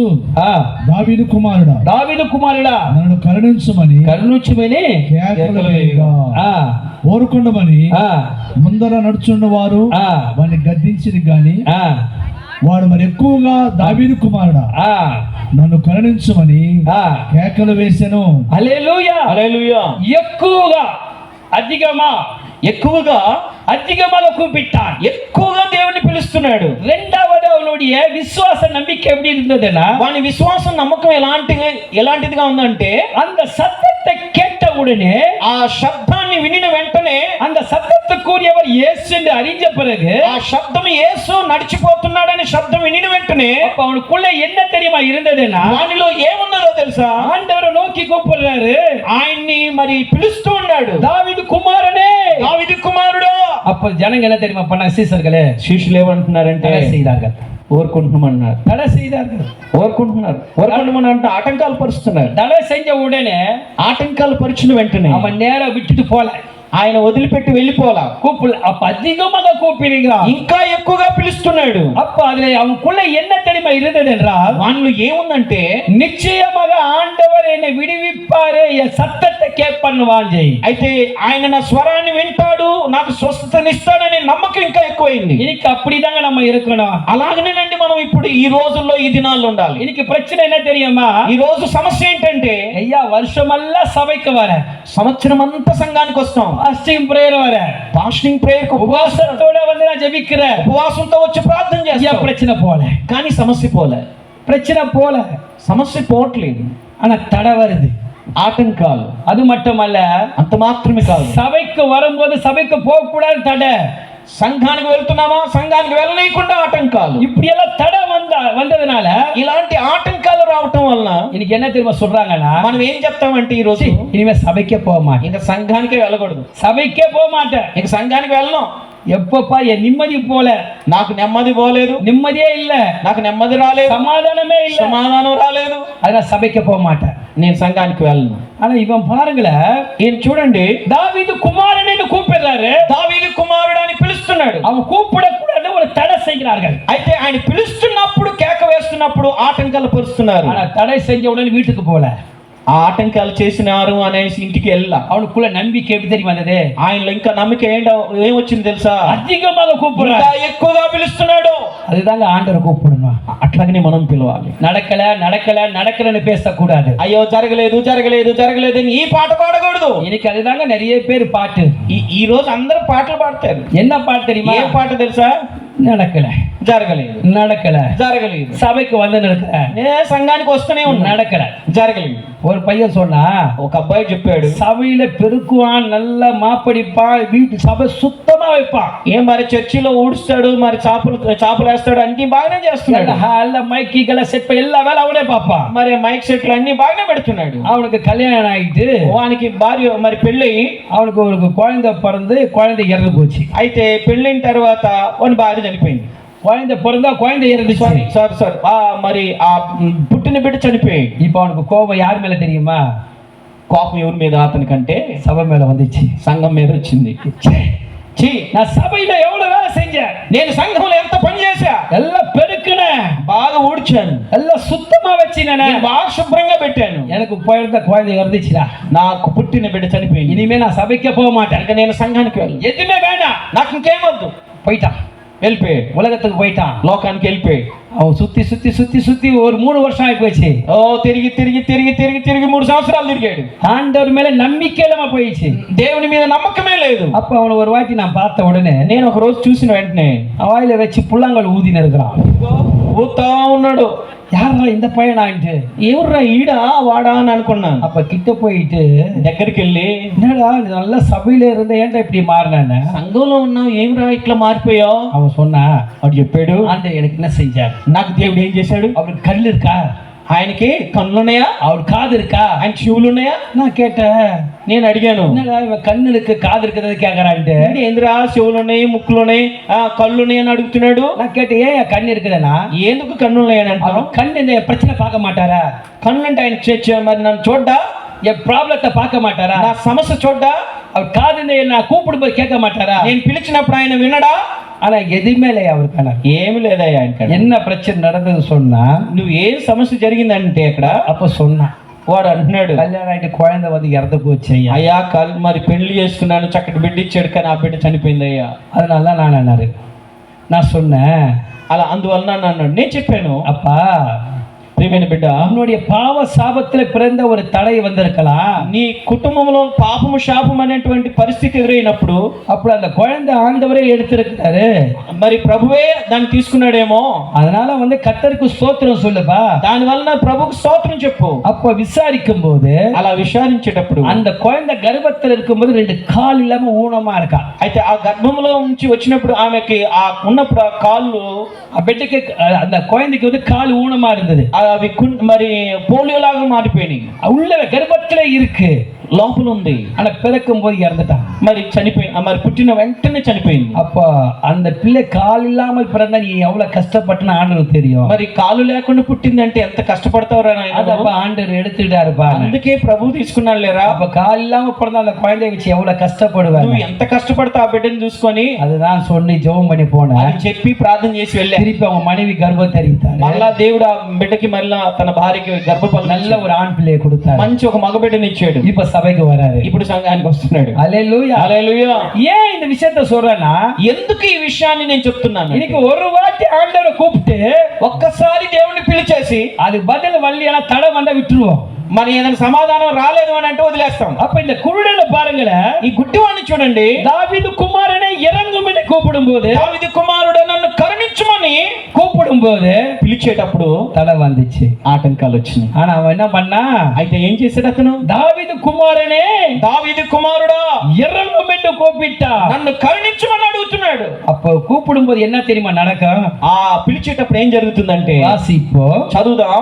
దావీదు కుమారుడా నన్ను కరుణించమని కేకలు వేయగా ఓరుకొండమని ముందర నడుచున్న వారు వాడిని గద్దించింది గాని వాడు మరి ఎక్కువగా దావీదు కుమారుడా నన్ను కరుణించమని కేకలు వేసెను. హల్లెలూయా హల్లెలూయా. ఎక్కువగా அதிகமாக கூப்பிட்டான். ఎక్కువగా దేవుని పిలుస్తున్నాడు. రెండవది அவனுடைய విశ్వాస నమ్మిక எப்படி இருந்ததுன்னா వాని విశ్వాసం నమ్మకం ఎలాంటిదిగా ఉందంటే அந்த சத்தத்தை கேட்ட உடனே ఆ శబ్దాన్ని వినిన వెంటనే அந்த சத்தத்துக்குரியவர் இயேசு என்று அறிஞ்ச பிறகு ఆ శబ్దం యేసు నడిచిపోతున్నాడని శబ్దం వినిన వెంటనే அப்ப அவனுக்குள்ள என்ன தெரியுமா இருந்ததுன்னா వానిలో ఏమున్నదో తెలుసా? ஆண்டவரை நோக்கி கூப்பிடுறாரு, ఆయన్ని మరి పిలుస్తూ ఉన్నాడు, దావీదు కుమారుడే, దావీదు కుమారుడు. அப்ப ஜனங்க என்ன தெரியுமா பண்ண? சீசர்களே శిష్యులు ఏమంటున్నారంటే ఓరుకుంటున్నామన్నారు. தடை செய்தார்கள். ఓరుకుంటున్నామంటే ఆటంకాలు పరుస్తున్నారు. தடை செஞ்ச உடனே ఆటంకాలు పరిచిన వెంటనే அவன் நேரா விட்டுட்டு போல, ఆయన వదిలిపెట్టి వెళ్ళిపోలా. அப்ப அதிகமாக கூப்பிடுகிறான், ఇంకా ఎక్కువగా పిలుస్తున్నాడు. அப்ப அதுல அவனுக்குள்ள என்ன தெரியுமா இருந்தது என்றால் వాళ్ళు ఏముందంటే நிச்சயமாக ஆண்டவர் என்னை விடுவிப்பாரு, என் சத்தத்தை கேட்பன்னு வாஞ்சை. అయితే ఆయన నా స్వరాన్ని వింటాడు, నాకు స్వస్థతనిస్తాడనే నమ్మకం ఇంకా ఎక్కువైంది. இன்னைக்கு அப்படிதாங்க நம்ம இருக்கணும். అలాగనేనండి మనం ఇప్పుడు ఈ రోజుల్లో ఈ దినాల్లో ఉండాలి. இன்னைக்கு பிரச்சனை என்ன தெரியுமா? ఈ రోజు సమస్య ఏంటంటే ஐயா வருஷமெல்லாம் சபைக்கு வர, సంవత్సరం అంతా సంఘానికి వస్తాం, ఫాస్టింగ్ ప్రేయర్ వర, ఫాస్టింగ్ ప్రేయర్ కు ఉపవాసத்தோட வந்து நான் ஜெபிக்கிறேன், ఉపవాసంతో వచ్చి ప్రార్థన చేస్తాం. பிரச்சனை போல, కానీ సమస్య పోలే. பிரச்சனை போல, సమస్య పోవట్లేదు, ஆனா தடை வருது, ఆటంకాలు. அது மட்டுమல்ல, అంత మాత్రమే కాదు, సభைக்கு வரும்போது సభைக்கு போக கூடாது தடை, సంఘానికి వెళ్తున్నామా సంఘానికి వెళ్ళలేకుండా ఆటంకాలు. இப்படி எல்லாம் தடை வந்ததுனால ఇలాంటి ఆటంకాలు రావటం వలన இன்னைக்கு என்ன தெரியுமா சொல்றாங்கன்னா, మనం ఏం చెప్తామంటే ఈ రోజు இனிமே சபைக்கே போக மாட்டேன், ఇంకా సంఘానికే వెళ్ళకూడదు, சபைக்கே போக மாட்டேன், ఇంకా సంఘానికి వెళ్ళను. எப்பப்பா என் நிம்மதி போல, నాకు నెమ్మది పోలేదు, நிம்மதியே இல்ல, నాకు నెమ్మది రాలేదు, சமாதானமே இல்ல, సమాధానం రాలేదు, அதனால சபைக்கு போக மாட்டேன், నేను సంఘానికి వెళ్ళను. ஆனா இவன் பாருங்களேன், ఈయన చూడండి, దావీదు కుమారుని కూపిడారు, దావీదు కుమారుడు అని పిలుస్తున్నాడు. அவன் கூப்பிடக்கூடாது ஒரு தடை செய்கிறார்கள். అయితే ఆయన పిలుస్తున్నప్పుడు కేక వేస్తున్నప్పుడు ఆటంకాలు పరుస్తున్నారు. ஆனா தடை செஞ்ச உடனே வீட்டுக்கு போல, ఆ ఆటంకాలు చేసినారు అనేసి ఇంటికి వెళ్ళా. அவனுக்குள்ள நம்பிக்கை எப்படி தெரியுமா வந்தது? ఆయనలో ఇంకా నమ్మకం ఏమొచ్చింది తెలుసా? அதிகமாக கூப்பிடுறாரு, ఇంకా ఎక్కువగా పిలుస్తున్నాడు. அதுதாங்க ஆண்டவர் கூப்பிடணும். అట్లాగనే మనం పిలవాలి. நடக்கலன்னு பேசக்கூடாது. అయ్యో జరగలేదు అని ఈ పాట పాడకూడదు. இன்னைக்கு அதுதாங்க நிறைய பேர் பாட்டு. ఈ రోజు అందరూ పాటలు పాడతారు. என்ன பாட்டு தெரியுமா? ఏ పాట తెలుసా? జరగలేదు. సభకి வந்து நடக்கிறேன், సంఘానికి వస్తూనే ఉన్నా, జరగలేదు. ஒரு பையன் சொன்னா, ఒక అబ్బాయి చెప్పాడు, சபையில பெருக்குவான், நல்ல மாப்படிப்பான், வீட்டு సభ சுத்தமா வைப்பான், మరి చర్చిలో ఊడుస్తాడు, మరి చాపలు వేస్తాడు, అన్ని బాగానే చేస్తున్నాడు, హాల్ మైక్ సెట్ எல்லா வேலை அவனே பாப்பான், మరి మైక్ సెట్లు అన్ని బాగానే పెడుతున్నాడు. அவனுக்கு கல்யாணம் ஆயிட்டு వానికి భార్య మరి పెళ్ళి, அவனுக்கு ஒரு குழந்தை பிறந்து குழந்தை இறந்து போச்சு. అయితే పెళ్ళిన తర్వాత వాని భార్య చనిపోయింది. குழந்தை பிறந்தா குழந்தை இறந்துச்சு. సారీ మరి ఆ పుట్టిన బిడ్డ చనిపోయి. இப்போ அவனுக்கு கோபம் யார் மேல தெரியுமா? కోపం ఎవరి మీద? అతనికంటే సభ மேல வந்துச்சு, సంఘం మీద వచ్చింది. நான் சபையில எவ்வளவு வேலை செஞ்சேன், నేను సంఘంలో ఎంత పని చేశా, எல்லாம் பெருக்கினேன், బాగా ఊడ్చాను, எல்லாம் சுத்தமா வச்சினேன், బాగా శుభ్రంగా పెట్టాను. எனக்கு பிறந்த குழந்தை இறந்துச்சுடா, నాకు పుట్టిన బిడ్డ చనిపోయింది. இனிமே நான் சபைக்கே போக மாட்டேன், ఇంకా నేను సంఘానికి వెళ్ళను, எதுவுமே வேண்டாம், నాకు ఇంకేమొద్దు. போயிட்டான், వెళ్ళిపోయాడు, உலகத்துக்கு போயிட்டான், లోకానికి వెళ్ళిపోయాడు. அவன் சுத்தி ஒரு 3 வருஷம் ஆகி போச்சு. తిరిగి 3 సంవత్సరాలు తిరిగాడు. ஆண்டவர் மேல நம்பிக்கை இல்லாம போயிடுச்சு, దేవుని మీద నమ్మకమే లేదు. அப்ப அவனை ஒரு வாட்டி நான் பார்த்த உடனே, నేను ఒక రోజు చూసిన వెంటనే வாயில வச்சு புல்லாங்கல் ஊதின இருக்கிறான், ఊతా ఉన్నాడు. யாரா இந்த பையன் ஆயிட்டு, ఎవర్రా ఈడా వాడా అని అనుకున్నాను. அப்ப கிட்ட போயிட்டு దగ్గరికి వెళ్ళి, என்னடா நல்ல சபையில இருந்த ஏன்டா இப்படி மாறினான்னு, సంఘంలో ఉన్నావు ఏమిరా ఇట్లా మారిపోయావు? அவன் சொன்னா, వాడు చెప్పాడు, ஆண்டவர் எனக்கு என்ன செஞ்சார், నాకు దేవుడు ఏం చేశాడు? அவருக்கு கல் இருக்கா, ఆయనకి కళ్ళు ఉన్నాయా, அவருக்கு காது இருக்கா, ఆయన చెవులు ఉన్నాయా? நான் கேட்டேன், నేను అడిగాను, என்னடா இவன் கண்ணு இருக்கு காது இருக்கிறது கேக்குறான்ட்டு, ఏంద్రా చెవులు ఉన్నాయి ముక్కులు ఉన్నాయి కళ్ళు ఉన్నాయి అని అడుగుతున్నాడు. நான் கேட்டேன், ஏன் కన్ను இருக்குதுன்னா, ఎందుకు కన్ను ఉన్నాయని అంటాను? కన్ను இந்த பிரச்சனை பார்க்க மாட்டாரா, కళ్ళు అంటే ఆయన మరి నన్ను చూడ్డా, என் ப்ராப்ளத்தை பார்க்க மாட்டாரா? నా సమస్య చూడ్డా? அவர் காதுல நான் கூப்பிடும்போது கேட்க மாட்டாரா? నేను పిలిచినప్పుడు ఆయన వినడా? ஆனா எதுவுமே இல்லையா அவருக்கான? ఏమి లేదయ్యా ఆయన. என்ன பிரச்சனை நடந்தது சொன்னா, నువ్వు ఏం సమస్య జరిగిందంటే అక్కడ அப்ப சொன்னா వాడు అంటున్నాడు, கல்யாணம் ஆயிட்டு குழந்தை வந்து இறந்து போச்சு ஐயா. అయ్యా మరి పెళ్లి చేసుకున్నాను, చక్కటి బిడ్డ ఇచ్చాడు, కానీ ఆ బిడ్డ చనిపోయింది అయ్యా. அதனால நான் அண்ணாரு நான் சொன்னேன், అలా అందువలన అన్నాడు. నేను చెప్పాను, அப்பா ప్రియమైన బిడ్డ, உன்னுடைய பாவ சாபத்துல பிறந்த ஒரு தடை வந்திருக்கலாம். నీ కుటుంబంలో పాపము శాపం అనేటువంటి పరిస్థితి ఎదురైనప్పుడు அப்படி அந்த குழந்தை ஆண்டவரே எடுத்திருக்கிறாரு, మరి ప్రభువే దాన్ని తీసుకున్నాడేమో. அதனால வந்து கர்த்தருக்கு ஸ்தோத்திரம் சொல்லுப்பா. దాని వలన ప్రభువుకు స్తోత్రం చెప్పు. அப்ப விசாரிக்கும் போது అలా విచారించేటప్పుడు அந்த குழந்தை கர்ப்பத்தில் இருக்கும்போது 2 கால் இல்லாம ஊனமா இருக்கா. అయితే ఆ గర్భంలో నుంచి వచ్చినప్పుడు ఆమెకి ఉన్నప్పుడు ఆ కాళ్ళు, ఆ బిడ్డకి அந்த குழந்தைக்கு வந்து கால் ஊனமா இருந்தது. అవి మరి పోలియో లాగా మారిపోయినాయి. உள்ள கர்ப்பத்துல இருக்கு, లోపల ఉంది. ஆனா பிறக்கும் போது இறந்துட்டான். మరి మరి పుట్టిన వెంటనే చనిపోయింది. அப்ப அந்த பிள்ளை கால் இல்லாமல் பிறந்தா நீ எவ்வளவு கஷ்டப்பட்டுன்னு ஆண்டவருக்கு தெரியும். మరి కాలు లేకుండా పుట్టిందంటే ఎంత కష్టపడతావురా నాయనా. அதப்ப ஆண்டவர் எடுத்துட்டாருப்பா. అందుకే ప్రభు తీసుకున్నాడు లేరా. அப்ப கால் இல்லாம பிறந்த அந்த குழந்தைய வச்சு எவ்வளவு கஷ்டப்படுவாங்க. నువ్వు ఎంత కష్టపడతావు ఆ బిడ్డను చూసుకొని. அதுதான் சொல்லி ஜெபம் பண்ணி போனேன். అది చెప్పి ప్రార్థన చేసి వెళ్ళా. திருப்பி அவங்க மனைவி கர்ப்பம் தெரிவித்தாரு. మళ్ళా దేవుడు ఆ బిడ్డకి మళ్ళా తన భార్యకి గర్భఫలం, நல்ல ஒரு ஆண் பிள்ளையை கொடுத்தாரு. మంచి ఒక మగ బిడ్డని ఇచ్చాడు. இப்ப సభைకి வராரு, ఇప్పుడు సంఘానికి వస్తున్నాడు. హల్లెలూయా హల్లెలూయా. ஏன் இந்த விஷயத்தை சொல்றேன்னா, ఎందుకు ఈ విషయాన్ని నేను చెప్తున్నాను? இன்னைக்கு ஒரு வாட்டி ஆண்டவரை கூப்பிட்டு ఒక్కసారి దేవుణ్ణి పిలిచేసి அது பதில் வரலையா தடை வந்தா விட்டுருவோம். మరి ఏదైనా సమాధానం రాలేదు అని అంటే వదిలేస్తాం. அப்ப இந்த குருடனை பாருங்களேன், ఈ గుడ్డివాడిని చూడండి. தாவீது குமாரனை இறங்கும் என்று கூப்பிடும்போது, దావీదు కుమారుడు నన్ను కరుణించమని கூப்பிடும்போது పిలిచేటప్పుడు தடை வந்துச்சு, ఆటంకాలు వచ్చినాయి. ஆனா அவன் என்ன பண்ணா, అయితే ఏం చేశాడు అతను? தாவீது குமாரனே దావీదు కుమారుడా இறங்கும் என்று கூப்பிட்டா. నన్ను కరుణించమని అడుగుతున్నాడు. அப்ப கூப்பிடும்போது என்ன தெரியுமா நடக்கும்? ఆ పిలిచేటప్పుడు ఏం జరుగుతుందంటే, வாசிப்போ చదువుదాం.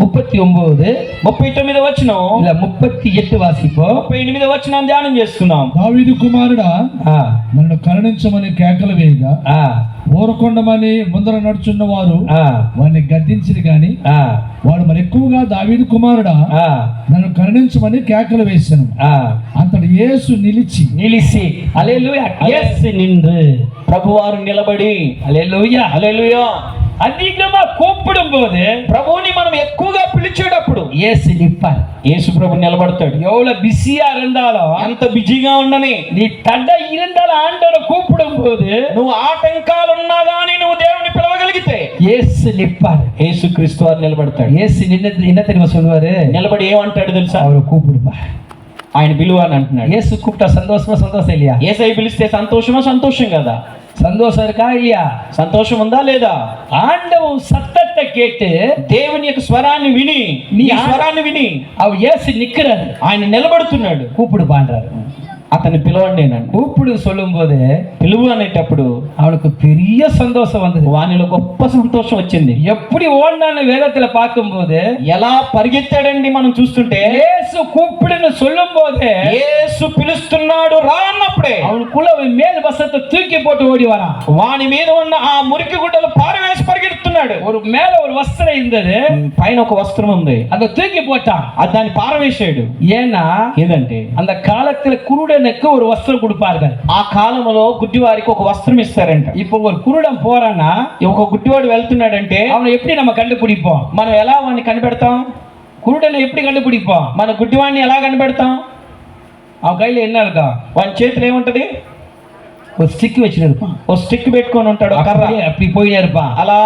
39 39వ వచనం இல்ல 38 వాసిపో. 38వ వచనం ధ్యానం చేసుకుందాం. దావీదు కుమారుడా ఆ నన్ను కరుణించమని కేకలు వేయగా ఆ ఊరకొండమని ముందర నడుచున్న వారు ఆ వారిని గద్దించిరి గాని ఆ వాడు మరి ఎక్కువగా దావీదు కుమారుడా ఆ నన్ను కరుణించమని కేకలు వేశాను. ఆ అంతటి యేసు నిలిచి నిలిసి, హల్లెలూయా, యేసు నిன்று, ప్రభువారు నిలబడి, హల్లెలూయా హల్లెలూయా, அதிகமா கூப்பிடும் போது ప్రభువుని మనం ఎక్కువగా పిలిచేటప్పుడు యేసు నిప్పాர். యేసు ప్రభు నిలబడతాడు. எவ்வளவு பிஸியா இருந்தாலும், ఎంత బిజీగా ఉండని, நீ தடை இருந்தாலும் ஆண்டவரை கூப்பிடும் போது నువ్వు ఆటంకాలు ఉన్నా గానీ నువ్వు దేవుని పిలవగలిగితే యేసు నిప్పాர். యేసు క్రీస్తు వారు నిలబడతాడు. యేసు என்ன தெரியுமா சொல்லுவாரு? నిలబడి ఏమంటాడు తెలుసా? அவரை கூப்பிடுப்பா. ఆయన పిలువ అని అంటున్నాడు. యేసు கூப்பிட்டா சந்தோஷமா? சந்தோஷம் இல்லையா? యేసయ్య పిలిస్తే సంతోషమా? సంతోషం కదా. சந்தோஷம் இருக்கா இல்லையா? సంతోషం ఉందా లేదా? ஆண்டவன் சத்தத்தை கேட்டு దేవుని యొక్క స్వరాన్ని విని, నీ ఈ స్వరాన్ని విని அவர் இயேசு நிக்கிறாரு, ఆయన నిలబడుతున్నాడు. கூப்பிடுப்பான்றாரு. అతన్ని పిలవండి నన్ను. கூப்பிடு சொல்லும் போது పిలువు అనేటప్పుడు அவனுக்கு பெரிய சந்தோஷம் வந்தது. వానిలో గొప్ప సంతోషం వచ్చింది. எப்படி ஓடினான்னு வேதத்துல பார்க்கும்போது, ఎలా పరిగెత్తాడండి మనం చూస్తుంటే. இயேசு கூப்பிடுன்னு சொல்லும் போது యేసు పిలుస్తున్నాడు రా అన్నప్పుడే அவனுக்குள்ள மேல் வசத்தை தூக்கி போட்டு ஓடி வரான். వాని మీద ఉన్న ఆ మురికి గుడ్డలు పారవేసి పరిగెడుతున్నాడు. ஒரு மேல ஒரு வஸ்திரம் இருந்தது, పైన ఒక వస్త్రం ఉంది, அதை தூக்கி போட்டான். అది దాన్ని పారవేశాడు. ஏன்னா ఏదంటే அந்த காலத்துல குருடனுக்கு ஒரு வஸ்திரம் கொடுப்பார்கள். ఆ కాలంలో గుడ్డివారికి ఒక వస్త్రం ఇస్తారంట. இப்போ ஒரு குருடன் போறானா, ఒక గుడ్డివాడు వెళ్తున్నాడంటే அவனை எப்படி நம்ம கண்டுபிடிப்போம்? మనం ఎలా వాడిని కనిపెడతాం? குருடனை எப்படி கண்டுபிடிப்போம்? మన గుడ్డివాడిని ఎలా కనిపెడతాం? அவன் கையில என்ன இருக்கும்? వాని చేతిలో ఏముంటది? ஒரு ஸ்டிக் வச்சுட்டு இருப்பான். ఓ స్టిక్ పెట్టుకొని ఉంటాడు, ఒక కర్ర. அப்படி போயிட்டே இருப்பான். అలా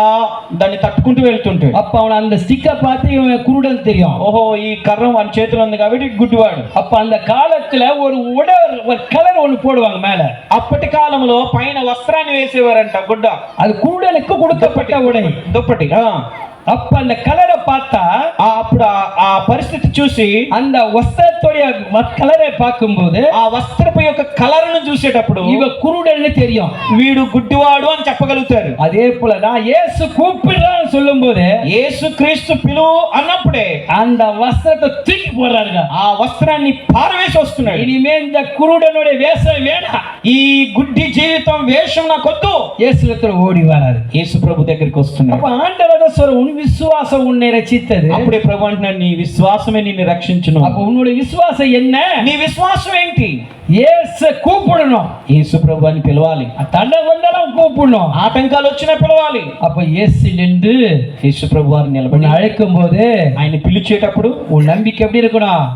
దాన్ని తట్టుకుంటూ వెళ్తుంటాడు. அப்ப அவன் அந்த ஸ்டிக்கை பார்த்து இவன் குருடன் தெரியும். ఓహో ఈ కర్ర వాని చేతిలో ఉంది కాబట్టి గుడ్డివాడు. அப்ப அந்த காலத்துல ஒரு ஒரு கலர் ஒண்ணு போடுவாங்க மேல. అప్పటి కాలంలో పైన వస్త్రాన్ని వేసేవారంట, గుడ్డ. அது குருடனுக்கு கொடுக்கப்பட்ட உடை, దుప్పటి. அப்ப அந்த கலரை பார்த்தா, అప్పుడు ఆ పరిస్థితి చూసి அந்த வஸ்திரத்தோட கலரை பார்க்கும்போது ఆ వస్త్రపు యొక్క కలర్ ను చూసేటప్పుడు இவ குருடன்னு தெரியும், వీడు గుడ్డివాడు అని చెప్పగలుగుతారు. அதே போலதான் இயேசு கூப்பிடுறான்னு சொல்லும் போது యేసు క్రీస్తు పిలువు అన్నప్పుడే அந்த வஸ்திரத்தை தூக்கி போடுறாருங்க. ఆ వస్త్రాన్ని పారవేసి వస్తున్నాడు. இனிமே இந்த குருடனுடைய வேஷம் வேணாம், ఈ గుడ్డి జీవితం వేషం నాకొద్దు. இயேசுல ஓடி வராரு. యేసు ప్రభు దగ్గరికి వస్తున్నాడు. அப்ப ஆண்டவர் சொல்ற, உன் விசுவாசம் உன்னை ரட்சித்தது. అప్పుడే ప్రభు అంటున్నాడు నీ విశ్వాసమే నిన్ను రక్షించును. அப்ப உன்னுடைய விசுவாசம் என்ன? నీ విశ్వాసం ఏంటి? இயேசு கூப்பிடணும். యేసు ప్రభు అని పిలవాలి. தடை வந்தாலும் கூப்பிடணும். ఆటంకాలు వచ్చినా పిలవాలి. அப்ப இயேசு நின்று యేసు ప్రభు వారు నిలబడి அழைக்கும் போது ఆయన పిలిచేటప్పుడు உன் நம்பிக்கை எப்படி இருக்கணும்?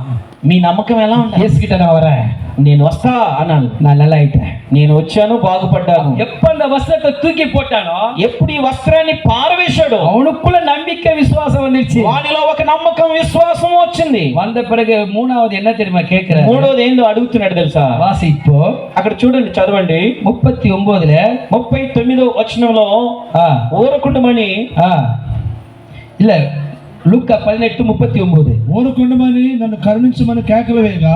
మీ నమ్మకం ఎలా ఉండాలి? இயேசு கிட்ட நான் வரேன், నేను వస్తా అన్నాను, நான் நல்லா ஆயிட்டேன். నేను వచ్చాను, బాగుపడ్డాను. எப்ப அந்த வஸ்திரத்தை தூக்கி போட்டானோ ఎప్పుడు ఈ వస్త్రాన్ని పారవేశాడు அவனுக்குள்ள நம்பிக்கை விசுவாசம் வந்துருச்சு. వానిలో ఒక నమ్మకం విశ్వాసం వచ్చింది. வந்த பிறகு மூணாவது என்ன தெரியுமா கேட்கிற? మూడోది ఏందో అడుగుతున్నాడు తెలుసా? வாசி இப்போ అక్కడ చూడండి, చదవండి. 39 39వ వచనంలో ఊరకుండమని இல்ல లూకా 18:39 ఊరకుండమని నన్ను కరుణించమని కేకలు వేయగా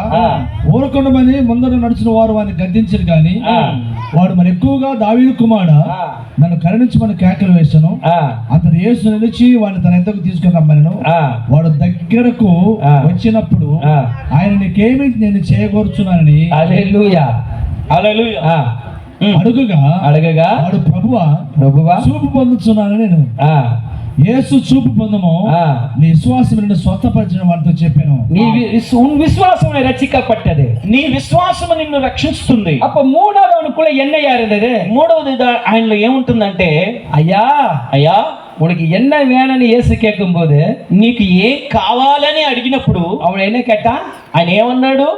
ఊరకుండమని ముందర నడుచిన వారు వారిని గద్దించరు కానీ వాడు మరి ఎక్కువగా దావీదు కుమారుడా నన్ను కరుణించమని కేకలు వేశాను. అతడు యేసు నిలిచి వాడిని తన ఎద్దకు తీసుకుని రమ్మనను. వాడు దగ్గరకు వచ్చినప్పుడు ఆయన నీకేమి నేను చేయగోరుచున్నానని హల్లెలూయా హల్లెలూయా అడగగా వాడు ప్రభువా చూపు పొందుతున్నాను. నేను యేసు చూపు పొందము, నీ విశ్వాసం నిన్ను స్వస్థపరిచిన వారితో చెప్పాను. உன் விசுவாசம் ரட்சிக்கப்பட்டது. నీ విశ్వాసం నిన్ను రక్షిస్తుంది. அப்ப மூணாவது அவனுக்குள்ள என்னையா இருந்தது? మూడవది ఆయనలో ఏముంటుందంటే, అయ్యా అయ్యా உனக்கு என்ன வேணும்னு இயேசு கேட்கும்போது, నీకు ఏం కావాలని అడిగినప్పుడు அவன் என்ன கேட்டான்? ఆయన ఏమన్నాడు?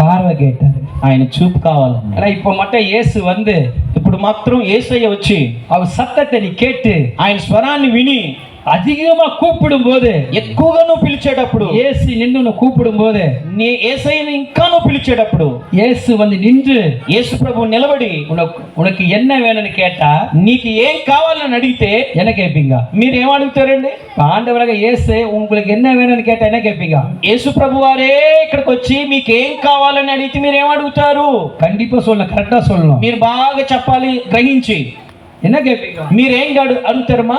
பார்வை கேட்டாரு. ఆయన చూపు కావాలని. ஆனா இப்ப மட்டும் இயேசு வந்து ఇప్పుడు మాత్రం యేసయ్య వచ్చి அவர் சத்தத்தை நீ கேட்டு ఆయన స్వరాన్ని విని அதிகமா கூப்பிடும் போது, ఎక్కువగా నువ్వు పిలిచేటప్పుడు, இயேசு நின்று கூப்பிடும் போது, నీ యేసయ్యని ఇంకా నువ్వు పిలిచేటప్పుడు, இயேசு வந்து நின்று యేసు ప్రభు నిలబడి உனக்கு என்ன வேணும்னு கேட்டா, నీకు ఏం కావాలని అడిగితే என்ன கேட்பீங்க? మీరు ఏం అడుగుతారండి? ஆண்டவராக இயேசு உங்களுக்கு என்ன வேணும்னு கேட்டா என்ன கேட்பீங்க? యేసు ప్రభు వారే ఇక్కడికి వచ్చి మీకు ఏం కావాలని అడిగితే మీరు ఏం అడుగుతారు? கண்டிப்பா சொல்லணும், கரெக்டா சொல்லணும். మీరు బాగా చెప్పాలి, గ్రహించి. என்ன கேட்பீங்க? మీరేం అడుగుతారమ్మా?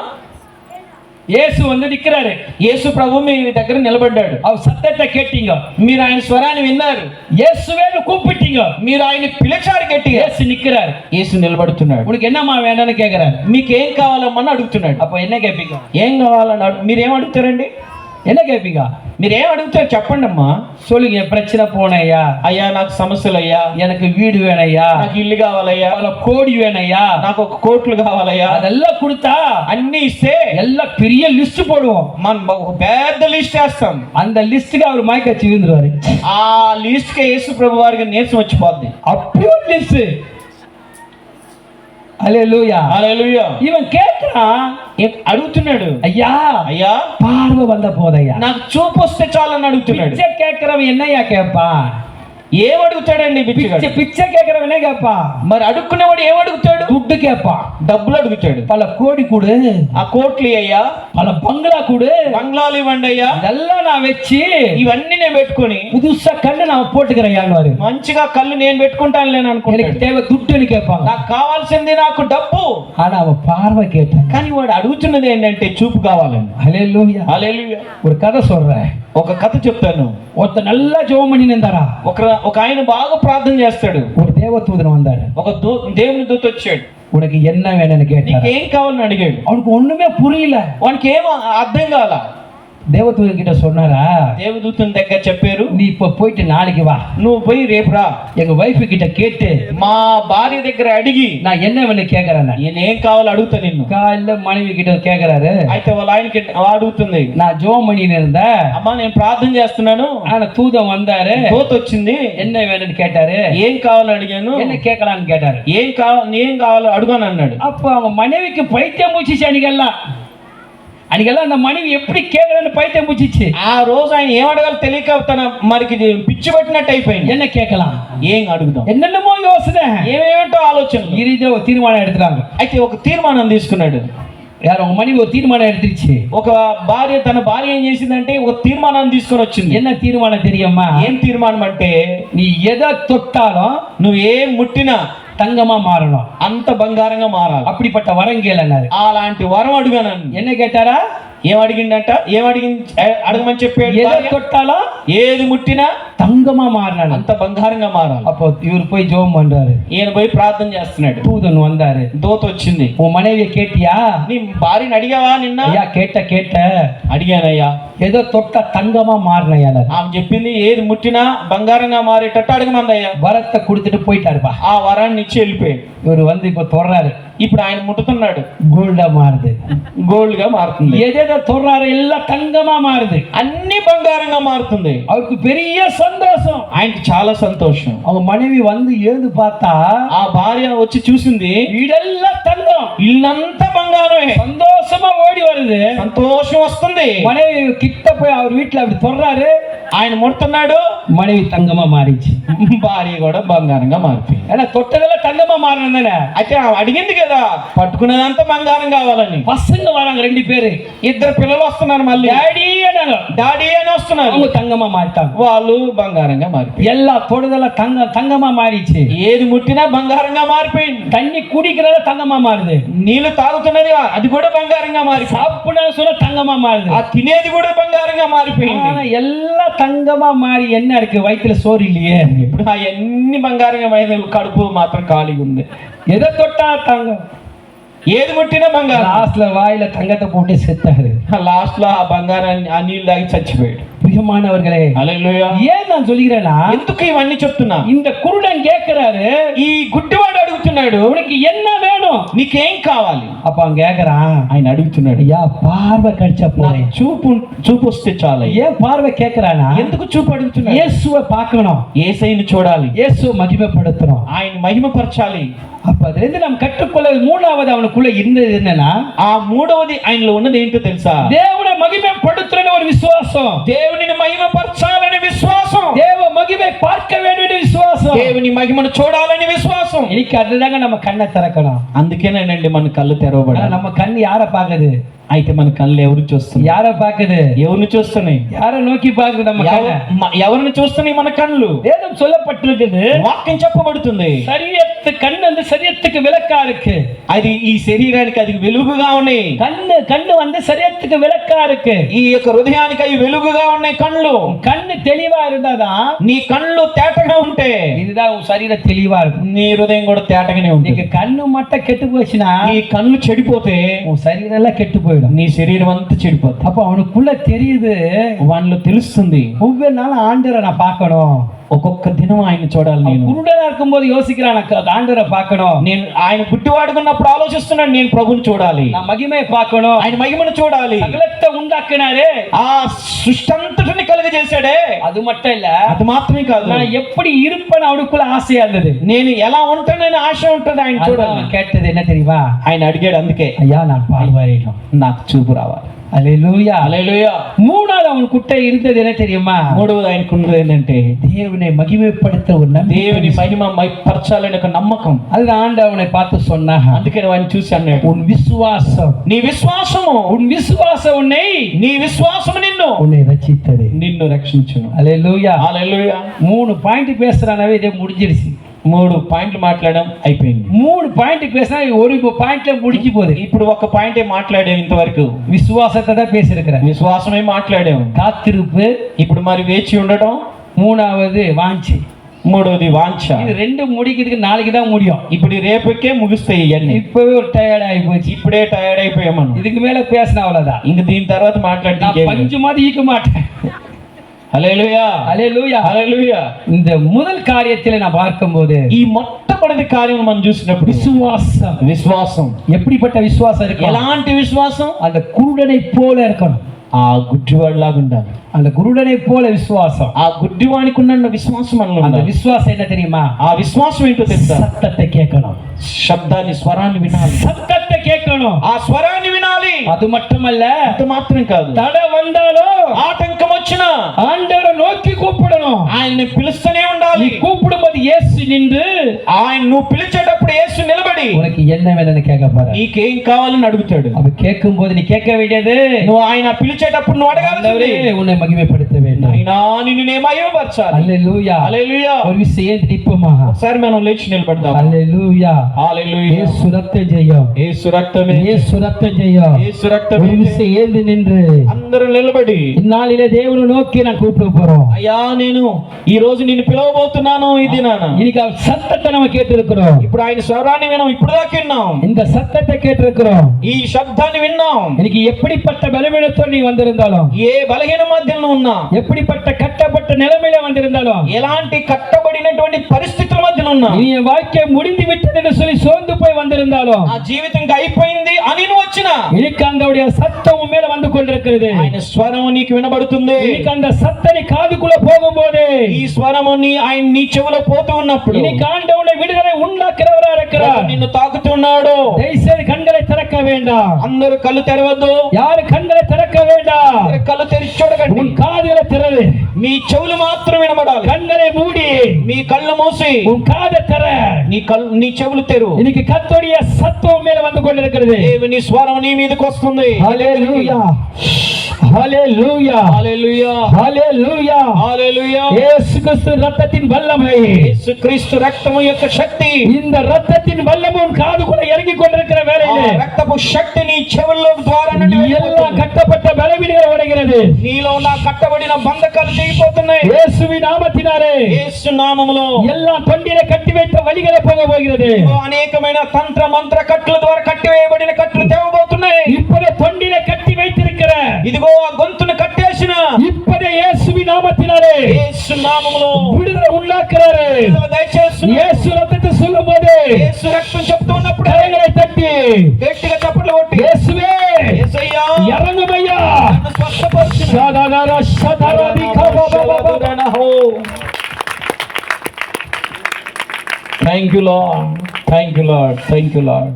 యేసు வந்து நிக்கிறாரு. యేసు ప్రభు మీ దగ్గర నిలబడ్డాడు. அவர் సత్తத்தை கேட்டீங்க, మీరు ఆయన స్వరాన్ని విన్నారు, இயேசுவேன்னு கூப்பிட்டீங்க, మీరు ఆయన పిలిచారు గట్టిగా. இயேசு நிக்கிறாரு, యేసు నిలబడుతున్నాడు. உனக்கு என்னமா வேணும்னு கேக்குறாரு. మీకు ఏం కావాలమ్మని అడుగుతున్నాడు. அப்ப என்ன கேட்பீங்க? ఏం కావాలని మీరేం అడుగుతారండి? என்ன கேட்பீங்க? మీరేం అడుగుతారు చెప్పండి అమ్మా. சொல்லுங்க. என் பிரச்சனை போனையா, అయ్యా నాకు సమస్యలు అయ్యా, எனக்கு வீடு வேணையா, నాకు ఇల్లు కావాలయ్యా, பல கோடி வேணையா, నాకు 1 కోట్లు కావాలయ్యా, அதெல்லாம் கொடுத்தா అన్ని ఇస్తే எல்லாம் பெரிய லிஸ்ட் போடுவோம். మనం ఒక పెద్ద లిస్ట్ వేస్తాం. அந்த லிஸ்ட்டுக்கு அவர் மைக்க வச்சுருவாரு. ఆ లిస్ట్ కి యేసు ప్రభు వారికి నీరసం వచ్చిపోద్ది. அப்படி ஒரு லிஸ்ட். హల్లెలూయా హల్లెలూయా. இவன் கேட்கிறான், అడుగుతున్నాడు, ஐயா అయ్యా பார்வை வந்த போதையா, నాకు చూపు వస్తే చాలని అడుగుతున్నాడు. பிச்சை கேட்கிறவன் என்னையா கேட்பான்? ఏం అడుగుతాడండి? பிச்சை கேட்கிறவன் என்ன கேட்பான்? మరి అడుక్కునేవాడు ఏం అడుగుతాడు? துட்டு கேட்பான். డబ్బులు అడుగుతాడు. பல கோடி கொடு, ఆ కోట్లు అయ్యా, பல பங்களா கொடு, బంగ్లాలు ఇవ్వండి అయ్యా, இதெல்லாம் நான் வச்சு ఇవన్నీ నేను పెట్టుకొని புதுசா கண்ணு நான் போட்டுக்கிறேன். మంచిగా కళ్ళు నేను పెట్టుకుంటాను లేని எனக்கு అనుకుంటాడు. தேவை துட்டுன்னு கேட்பாங்க. నాకు కావాల్సింది నాకు డబ్బు. ஆனா அவன் பார்வை கேட்டான். కానీ వాడు అడుగుతున్నది ఏంటంటే చూపు కావాలని. హల్లెలూయా. హల్లెలూయా. ஒரு கதை சொல்றேன். ఒక కథ చెప్తాను. ஒருத்த நல்லா ஜெபம் பண்ணி நின்றாரா. ఒక ఆయన బాగా ప్రార్థన చేస్తాడు. ஒரு தேவதூதன் வந்தாரு. ఒక దేవుని దూత వచ్చాడు. உனக்கு என்ன வேணும்னு கேட்டாரு. నీకు ఏం కావాలని అడిగాడు. அவனுக்கு ஒண்ணுமே புரியல. వానికి ఏం అర్థం కాల. தேவதூதன் கிட்ட சொன்னாரா, దేవదూతని దగ్గర చెప్పారు, நீ இப்ப போயிட்டு நாளைக்கு வா, నువ్వు పోయి రేపు రా, எங்க వైఫ్ கிட்ட கேட்டு మా భార్య దగ్గర అడిగి நான் என்ன வேணும் கேக்குறேன். ఏం కావాలో అడుగుతా నిన్ను. காலைல மனைவி கிட்ட கேக்குறாரு. అయితే వాళ్ళ ఆయనకి అడుగుతుంది, நான் ஜெபம் பண்ணி இருந்தேன், అమ్మా నేను ప్రార్థన చేస్తున్నాను, ஆனா தூதன் வந்தாரு, దూత వచ్చింది, என்ன வேணும்னு கேட்டாரு. ఏం కావాలో అడిగాను, என்ன கேட்கலான்னு கேட்டாரு. ఏం కావాలో అడుగాను అన్నాడు. அப்ப அவங்க மனைவிக்கு பைத்தியம் பூச்சிச்சு. அன்னைக்கெல்லாம் அந்த மனைவி எப்படி கேட்கலன்னு பைத்தியம் பூச்சிச்சு. ఆ రోజు ఆయన ఏం అడగాలో తెలియక తన మరికి పిచ్చి పట్టినట్టు అయిపోయింది. என்ன கேட்கலாம், ఏం అడుగుదాం, என்னென்னமో யோசனை, ఏమేమిటో ఆలోచనలు. இறுதியா ஒரு தீர்மானம் எடுத்துறாங்க. అయితే ఒక తీర్మానం తీసుకున్నాడు. யார் உங்க மனைவி ஒரு தீர்மானம் எடுத்துருச்சு. ఒక తన భార్య ఏం చేసిందంటే ఒక తీర్మానాన్ని తీసుకొని వచ్చింది. என்ன தீர்மானம் தெரியுமா? ఏం తీర్మానం అంటే, நீ எதை தொட்டாலும் నువ్వు ఏం ముట్టినా தங்கமா மாறணும், అంత బంగారంగా మారాలి. அப்படிப்பட்ட வரம் கேளுனாரு. అలాంటి వరం అడుగాను. என்ன கேட்டாரா? ఏం అడిగిండంట? అడగమని చెప్పాడు. எதை భార్య. தொட்டாலும் ఏది ముట్టినా தங்கமா மாறினான். అంత బంగారంగా మారాలి. அப்போ இவர் போய் ஜெபம் பண்றாரு. ఈయన పోయి ప్రార్థన చేస్తున్నాడు. தூதன் வந்தாரு. దోత వచ్చింది. உன் மனைவியை கேட்டியா? నీ భార్యని అడిగావా నిన్న? ஐயா கேட்ட అడిగానయ్యా. ஏதோ தொட்ட தங்கமா மாறினையா. ఆమె చెప్పింది ఏది ముట్టినా బంగారంగా మారేటట్టు అడగమందయ్యా. வரத்தை கொடுத்துட்டு போயிட்டாருப்பா. ఆ వరాన్ని ఇచ్చి వెళ్ళిపోయాడు. இவர் வந்து இப்ப தொடுறாரு. ఇప్పుడు ఆయన ముట్టుతున్నాడు. கோல்டா மாறுது. గోల్డ్ గా మారుతుంది. எதை தொடுறாரு எல்லாம் தங்கமா மாறுது. అన్ని బంగారంగా మారుతుంది. அவருக்கு பெரிய சந்தோஷம். ఆయనకి చాలా సంతోషం. அவங்க மனைவி வந்து எழுந்து பார்த்தா ఆ భార్య వచ్చి చూసింది, வீடெல்லாம் தங்கம், ఇల్లంతా బంగారమే. சந்தோஷமா ஓடி வருது. సంతోషం వస్తుంది. மனைவி கிட்ட போய் அவர் வீட்டுல அப்படி தொடுறாரு. ఆయన ముడుతున్నాడు. மனைவி தங்கமா மாறிச்சு. భార్య కూడా బంగారంగా మారిపోయింది. ஏன்னா தொட்டதெல்லாம் தங்கமா மாறணும் தானே. అయితే ఆమె అడిగింది కదా, పట్టుకునేదంతా బంగారం కావాలని. பசங்க வராங்க 2 பேரு. ఇద్దరు పిల్లలు వస్తున్నారు. మళ్ళీ டாடி அண்ணாங்க. డాడీ అని వస్తున్నారు. அவங்க தங்கமா மாறிட்டாங்க. వాళ్ళు బంగారంగా మారిపోయింది. எல்லா தொடுதெல்லாம் தங்கமா மாறிச்சு. ఏది ముట్టినా బంగారంగా మారిపోయింది. தண்ணி குடிக்கிறத தங்கமா மாறுது. నీళ్లు తాగుతున్నది అది కూడా బంగారంగా మారిపోయింది. சாப்பிட சொல்ல தங்கமா மாறுது. ఆ తినేది కూడా బంగారంగా మారిపోయింది. ஆனா எல்லாம் தங்கமா மாறி என்ன இருக்கு? வயித்துல சோறு இல்லையே. ఇప్పుడు అవన్నీ బంగారంగా మైన కడుపు మాత్రం ఖాళీగా ఉంది. எதை தொட்டா தங்கம், ఏది ముట్టినా బంగారం. லாஸ்ட்ல வாயில தங்கத்தை போட்டு செத்தாரு. లాస్ట్ లో ఆ బంగారాన్ని ఆ నీళ్ళు తాగి చచ్చిపోయాడు. பிரியமானவர்களே, హల్లెలూయా. ஏன் நான் சொல்கிறேன்னா, ఎందుకు ఇవన్నీ చెప్తున్నా? இந்த குருடன் கேட்கிறாரு, ఈ గుడ్డివాడు అడుగుతున్నాడు, உனக்கு என்ன வேணும்? నీకేం కావాలి? அப்ப அவன் கேக்குறான், ఆయన అడుగుతున్నాడు, ஐயா பார்வை கிடைச்சா போறேன். చూపు వస్తే చాలు. ஏன் பார்வை கேக்குறானா? ఎందుకు చూపు అడుగుతున్నాడు? இயேசுவை பார்க்கணும், యేసయ్యను చూడాలి, இயேசுவை மகிமைப்படுத்தணும். ఆయన మహిమపరచాలి. அப்ப அதுல இருந்து நாம் கற்றுக்கொள்ள 3வது அவனுக்குள்ள இருந்தது என்னன்னா, ఆ మూడవది ఆయనలో ఉన్నది ఏంటో తెలుసా? தேவனை மகிமைப்படுத்துறன்னு ஒரு விசுவாசம், దేవునిని మహిమపరచాలని విశ్వాసం, தேவ மகிமை பார்க்க வேண்டும் விசுவாசம், దేవుని మహిమను చూడాలని విశ్వాసం. இன்னைக்கு அதுதாங்க நம்ம கண்ணை திறக்கணும். అందుకేనండి మన కళ్ళు తెరవబడాలి. நம்ம கண் யாரை பாக்குது? అయితే మన కళ్ళు ఎవరు చూస్తున్నాయి? யாரை பாக்குது? ఎవరిని చూస్తున్నాయి? யாரை నోకి பாக்குது? நம்ம கண்ணை ఎవరిని చూస్తున్నాయి? మన కళ్ళు. வேதம் சொல்லப்பட்டிருக்குது, వాక్యం చెప్పబడుతుంది, சரியத்து கண்ணு வந்து சரியத்துக்கு விளக்கா இருக்கு. అది ఈ శరీరానికి అది వెలుగుగా ఉన్నాయి. கண்ணு வந்து சரியத்துக்கு விளக்கா இருக்கு. ఈ యొక్క హృదయానికి అవి వెలుగుగా ఉన్నాయి కళ్ళు. கண்ணு தெளிவா இருந்தாதான், నీ కళ్ళు తేటగా ఉంటే இதுதான் உன் சரீரம் தெளிவா இருக்கும். నీ హృదయం కూడా తేటగానే நீங்க ఉంటుంది. கண்ணு மட்டும் கெட்டு போச்சுன்னா, ఈ కళ్ళు చెడిపోతే உன் சரீரம் எல்லாம் கெட்டு போயிடும். నీ శరీరం అంతా చెడిపోతుంది. அப்ப அவனுக்குள்ள தெரியுது, వాళ్ళలో తెలుస్తుంది, ஒவ்வொரு நாளும் ஆண்டவரை நான் பார்க்கணும். ఒక్కొక్క దినం ఆయన చూడాలి. నేను குருடனா இருக்கும்போது யோசிக்கிறான், ஆண்டவரை பார்க்கணும். నేను ఆయన గుడ్డివాడుకున్నప్పుడు ఆలోచిస్తున్నాను, నేను ప్రభుని చూడాలి, நான் மகிமை பார்க்கணும். ఆయన మహిమను చూడాలి. சகலத்தை உண்டாக்குனாரு, ఆ సృష్టి అంతటిని కలుగజేశాడే. அது மட்டும் இல்ல, అది మాత్రమే కాదు, நான் எப்படி இருப்பேன்னு அவனுக்குள்ள ஆசையா இருந்தது. నేను ఎలా ఉంటానని ఆశ ఉంటుంది ఆయన చూడాలి. அவன் கேட்டது என்ன தெரியுமா? ఆయన అడిగాడు, అందుకే ஐயா நான் பார்வையிடும், నాకు చూపు రావాలి. அல்லேலூயா. హల్లెలూయా. 3வது அவனுக்குட்ட இருந்தது என்ன தெரியுமா? మూడవది ఆయనకున్నది ఏంటంటే தேவனை மகிமைப்படுத்த ஒரு நம்பிக்கை. దేవుని మహిమ పరచాలని ఒక నమ్మకం. அது ஆண்டு அவனை பார்த்து சொன்னா, అందుకే ఆయన చూసి అన్నాడు, உன் விசுவாசம், నీ విశ్వాసము, உன் விசுவாசம் உன்னை నీ విశ్వాసము உன்னை ரட்சித்தது. నిన్ను రక్షించును. அல்லேலூயா. హల్లెలూయా. 3 பாயிண்ட் பேசுறானவே இதே முடிஞ்சிருச்சு. 3 పాయింట్లు మాట్లాడడం అయిపోయింది. 3 பாயிண்ட் பேசினா ஒரு பாயிண்ட்ல முடிஞ்சு போகுது. ఇప్పుడు ఒక పాయింటే మాట్లాడాం ఇంతవరకు. விசுவாசத்தை தான் பேசியிருக்கிறேன். విశ్వాసమే మాట్లాడాం. காத்திருப்பு, ఇప్పుడు మరి వేచి ఉండటం, 3வது வாஞ்சி, మూడవది వాంఛ. இது 2 முடிக்கிறதுக்கு நாளைக்கு தான் முடியும். ఇప్పుడు రేపకే ముగుస్తాయి ఇవన్నీ. இப்பவே ஒரு டயர்ட் ஆகி போச்சு. ఇప్పుడే టైర్డ్ అయిపోయాం మనం. இதுக்கு மேல பேசினா அவ்வளவுதான். ఇంక దీని తర్వాత మాట్లాడితే நான் பஞ்சு மாதிரி ஈக்க மாட்டேன். హల్లెలూయా. அல்லேலூயா. హల్లెలూయా. இந்த முதல் காரியத்தில் நான் பார்க்கும்போது, ఈ మొట్టమొదటి కార్యం మనం చూసినప్పుడు விசுவாசம், విశ్వాసం. எப்படிப்பட்ட விசுவாசம் இருக்கு? ఎలాంటి విశ్వాసం? அந்த குருடனை போல இருக்கணும். ఆ గుడ్డివాడిలాగా ఉండాలి. அந்த குருடனை போல விசுவாசம். ఆ గుడ్డివానికి ఉన్న విశ్వాసం మనలో அந்த ఉండాలి. விசுவாசம் என்ன தெரியுமா? ఆ విశ్వాసం ఏంటో తెలుసా? சத்தத்தை கேட்கணும். శబ్దాన్ని, స్వరాన్ని వినాలి. சத்தத்தை கேட்கணும். ఆ స్వరాన్ని వినాలి. அது மட்டுமல்ல, అంత మాత్రం కాదు, தடை வந்தாலும் ఆటంకం వచ్చినా ஆண்டவரை நோக்கி கூப்பிடணும். ఆయన్ని పిలుస్తూనే ఉండాలి. நீ கூப்பிடும்போது இயேசு நின்று, ఆయన నువ్వు పిలిచేటప్పుడు యేసు నిలబడి உனக்கு என்ன வேணும்னு கேட்க போறார். నీకేం కావాలని అడుగుతాడు. அப்ப கேட்கும்போது நீ கேட்க வேண்டியது, నువ్వు ఆయన పిలిచేటప్పుడు నువ్వు అడగాల్సింది, ஆண்டவரே உன்னை மகிமைப்படுத்த வேண்டும். అయినా నిన్ను నేను మహిమపరచాలి. హల్లెలూయా. హల్లెలూయా. ஒரு விஷயம் திப்பமா. ఒకసారి మనం లేచి నిలబడదాం. హల్లెలూయా. హల్లెలూయా. యేసు రక్తం జయం. యేసు రక్తమే. యేసు రక్తం జయం. యేసు రక్తమే. ஒரு விஷயம் ஏந்து நின்று అందరూ నిలబడి இந்நாளிலே தேவனை நோக்கி நான் கூப்பிட போறோம். అయ్యా నేను ఈ రోజు నిన్ను పిలవబోతున్నాను. ఇది నాన్న இன்னைக்கு அவர் சத்தத்தை நம்ம கேட்டிருக்கிறோம். ఇప్పుడు ఆయన స్వరాన్ని విన్నాం. ఇప్పుడు దాకా విన్నాం. இந்த சத்தத்தை கேட்டிருக்கிறோம். ఈ శబ్దాన్ని విన్నాం. இன்னைக்கு எப்படிப்பட்ட பலவீனத்தோடு நீ வந்திருந்தாலும், ఏ బలహీన మధ్యలో ఉన్నా, எப்படிப்பட்ட கட்டப்பட்ட நிலைமையில வந்திருந்தாலும், ఎలాంటి కట్టబడినటువంటి పరిస్థితుల మధ్యలో ఉన్నా, நீ என் வாழ்க்கை முடிந்து விட்டது என்று சொல்லி சோர்ந்து போய் வந்திருந்தாலும், ఆ జీవితం ఇంకా అయిపోయింది అని నువ్వు వచ్చినా, இன்னைக்கு அந்த சத்தம் உன் மேல வந்து கொண்டிருக்கிறது. ఆయన స్వరం నీకు వినబడుతుంది. இன்னைக்கு அந்த சத்தம் நீ காதுக்குள்ள போகும்போது, ఈ స్వరము ఆయన నీ చెవిలో పోతూ ఉన్నప్పుడు, இன்னைக்கு ஆண்டவருடைய விடுதலை உண்டாக்குறவரா இருக்கிறார். నిన్ను తాకుతున్నాడు. தயவுசெய்து கண்களை திறக்க வேண்டாம். అందరూ కళ్ళు తెరవద్దు. யாரு కண்களை திறக்க வேண்டாம். అందరూ కళ్ళు తెరిచి చూడకండి. உன் காதுகளை திறவு. మీ చెవులు మాత్రం వినబడాలి. கண்களை மூடி మీ కళ్ళు మూసి உன் காதை திற. నీ చెవులు తెరు. இன்னைக்கு கர்த்தருடைய சத்தம் மேல வந்து கொண்டிருக்கிறது. దేవుని స్వరం నీ మీదకి వస్తుంది. ஹல்லேலூயா. ஹல்லேலூயா. హల్లెలూయా. ஹல்லேலூயா. హల్లెలూయా. இயேசு கிறிஸ்து ரத்தத்தின் வல்லமை, యేసుక్రీస్తు రక్తము యొక్క శక్తి, இந்த ரத்தத்தின் வல்லமை உன் காதுக்குள்ள இறங்கி கொண்டிருக்கிற ఆ வேளையிலே రక్తపు శక్తి నీ చెవుల్లో ద్వారా எல்லா கட்டப்பட்ட பலவீனங்கள் உடைகிறது. నీలో ఉన్న కట్టబడిన బంధకాలు తెగిపోతున్నాయి. இயேசுவின் நாமத்தினாலே యేసు నామములో எல்லா தொண்டிலே கட்டி வைத்த வழிகளை போக போகிறது. అనేకమైన తంత్ర మంత్ర కట్టుల ద్వారా కట్టివేయబడిన కట్లు తెగబోతున్నాయి. இப்போதே தொண்டிலே கட்டி வைத்திருக்கிற, ఇదిగో ఆ గొంతును కట్టేసిన இப்போதே இயேசுவின் நாமத்தினாலே యేసు నామములో விடுதலை உண்டாக்குறாரு. దయచేసి இயேசு ரத்தத்தை சொல்லும்போது యేసు రక్తం చెప్తున్నప్పుడు கரங்களை தட்டி గట్టిగా చప్పట్లు కొట్టి, இயேசுவே యేసయ్యా இறங்குமையா. నన్ను స్వస్థపరచు. சதாதாரா சதாராதி கபாபாபாபா. Thank you Lord. Thank you Lord. Thank you Lord.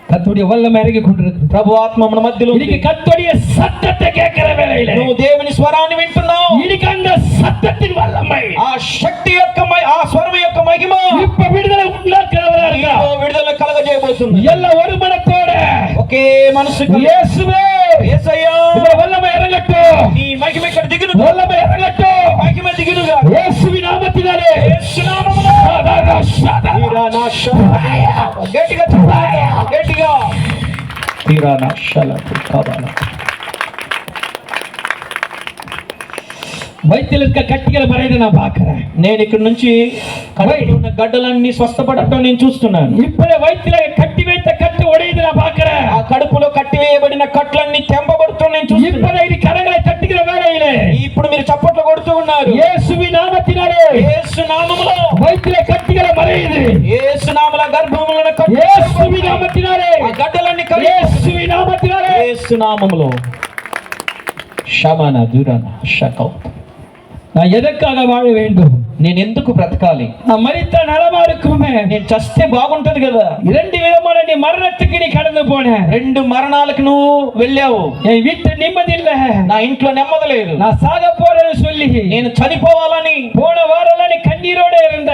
கர்த்தருடைய வல்லமை இறங்கி கொண்டிருக்கு. ప్రభు ఆత్మ మన మధ్యలో ఉంది. இன்னைக்கு கர்த்தருடைய சத்தத்தை கேட்கிற வேளையிலே నువ్వు దేవుని స్వరాన్ని వింటున్నావు. இன்னைக்கு அந்த சத்தத்தின் வல்லமை, ఆ శక్తి యొక్క ఆ స్వరం యొక్క మహిమ இப்ப விடுதலை உண்டாக்குறவரா నీలో இருக்கா. విడుదల కలగజేయబోతుంది. எல்லாம் ஒரு மனத்தோட ఒకే మనసు இயேசுவே యేసయ్యా இந்த வல்லமை இறங்கட்டும். నీ మహిమ ఇక్కడ దిగును. வல்லமை இறங்கட்டும். మహిమ దిగునుగా. இயேசுவின் நாமத்தினாலே యేసు నామములో சதாரா சதாரா. తీరానా షాలా. గట్టిగా చెప్పాలి. గట్టిగా తీరానా షాలా కబాలా. வயிற்றில் இருக்க கட்டிகளை மறைந்து நான் பார்க்கிறேன். నేను ఇక్కడ నుంచి కడుపులో ఉన్న గడ్డలన్నీ స్వస్థపడటం నేను చూస్తున్నాను. இப்பவே வயிற்றில கட்டி வைத்த கட்டு உடையது நான் பார்க்கிறேன். ఆ కడుపులో కట్టివేయబడిన కట్లన్నీ తెంపబడుతూ నేను చూస్తున్నాను. இப்பவே இது கரங்களை தட்டுகிற வேளையிலே ఇప్పుడు మీరు చప్పట్లు కొడుతూ ఉన్నారు. இயேசுவின் நாமத்தினாலே యేసు నామములో வயிற்றில கட்டிகளை மறையுது. యేసు నామముల గర్భములను కట్టు. இயேசுவின் நாமத்தினாலே ఆ గడ్డలన్నీ కలి. இயேசுவின் நாமத்தினாலே యేసు నామములో షమన దురన షకౌ. நான் எதற்காக வாழ வேண்டும்? నేను ఎందుకు బ్రతకాలి? நான் மரித்த நலமா இருக்குமே. నేను చస్తే బాగుంటది కదా. இரண்டு விதமான நீ மரணத்துக்கு நீ கடந்து போன. రెండు మరణాలకు నువ్వు వెళ్ళావు. என் வீட்டு நிம்மதி இல்ல. నా ఇంట్లో నెమ్మది లేదు. நான் சாக போறேன்னு சொல்லி నేను చనిపోవాలని போன வாரம் நீ கண்ணீரோட இருந்த.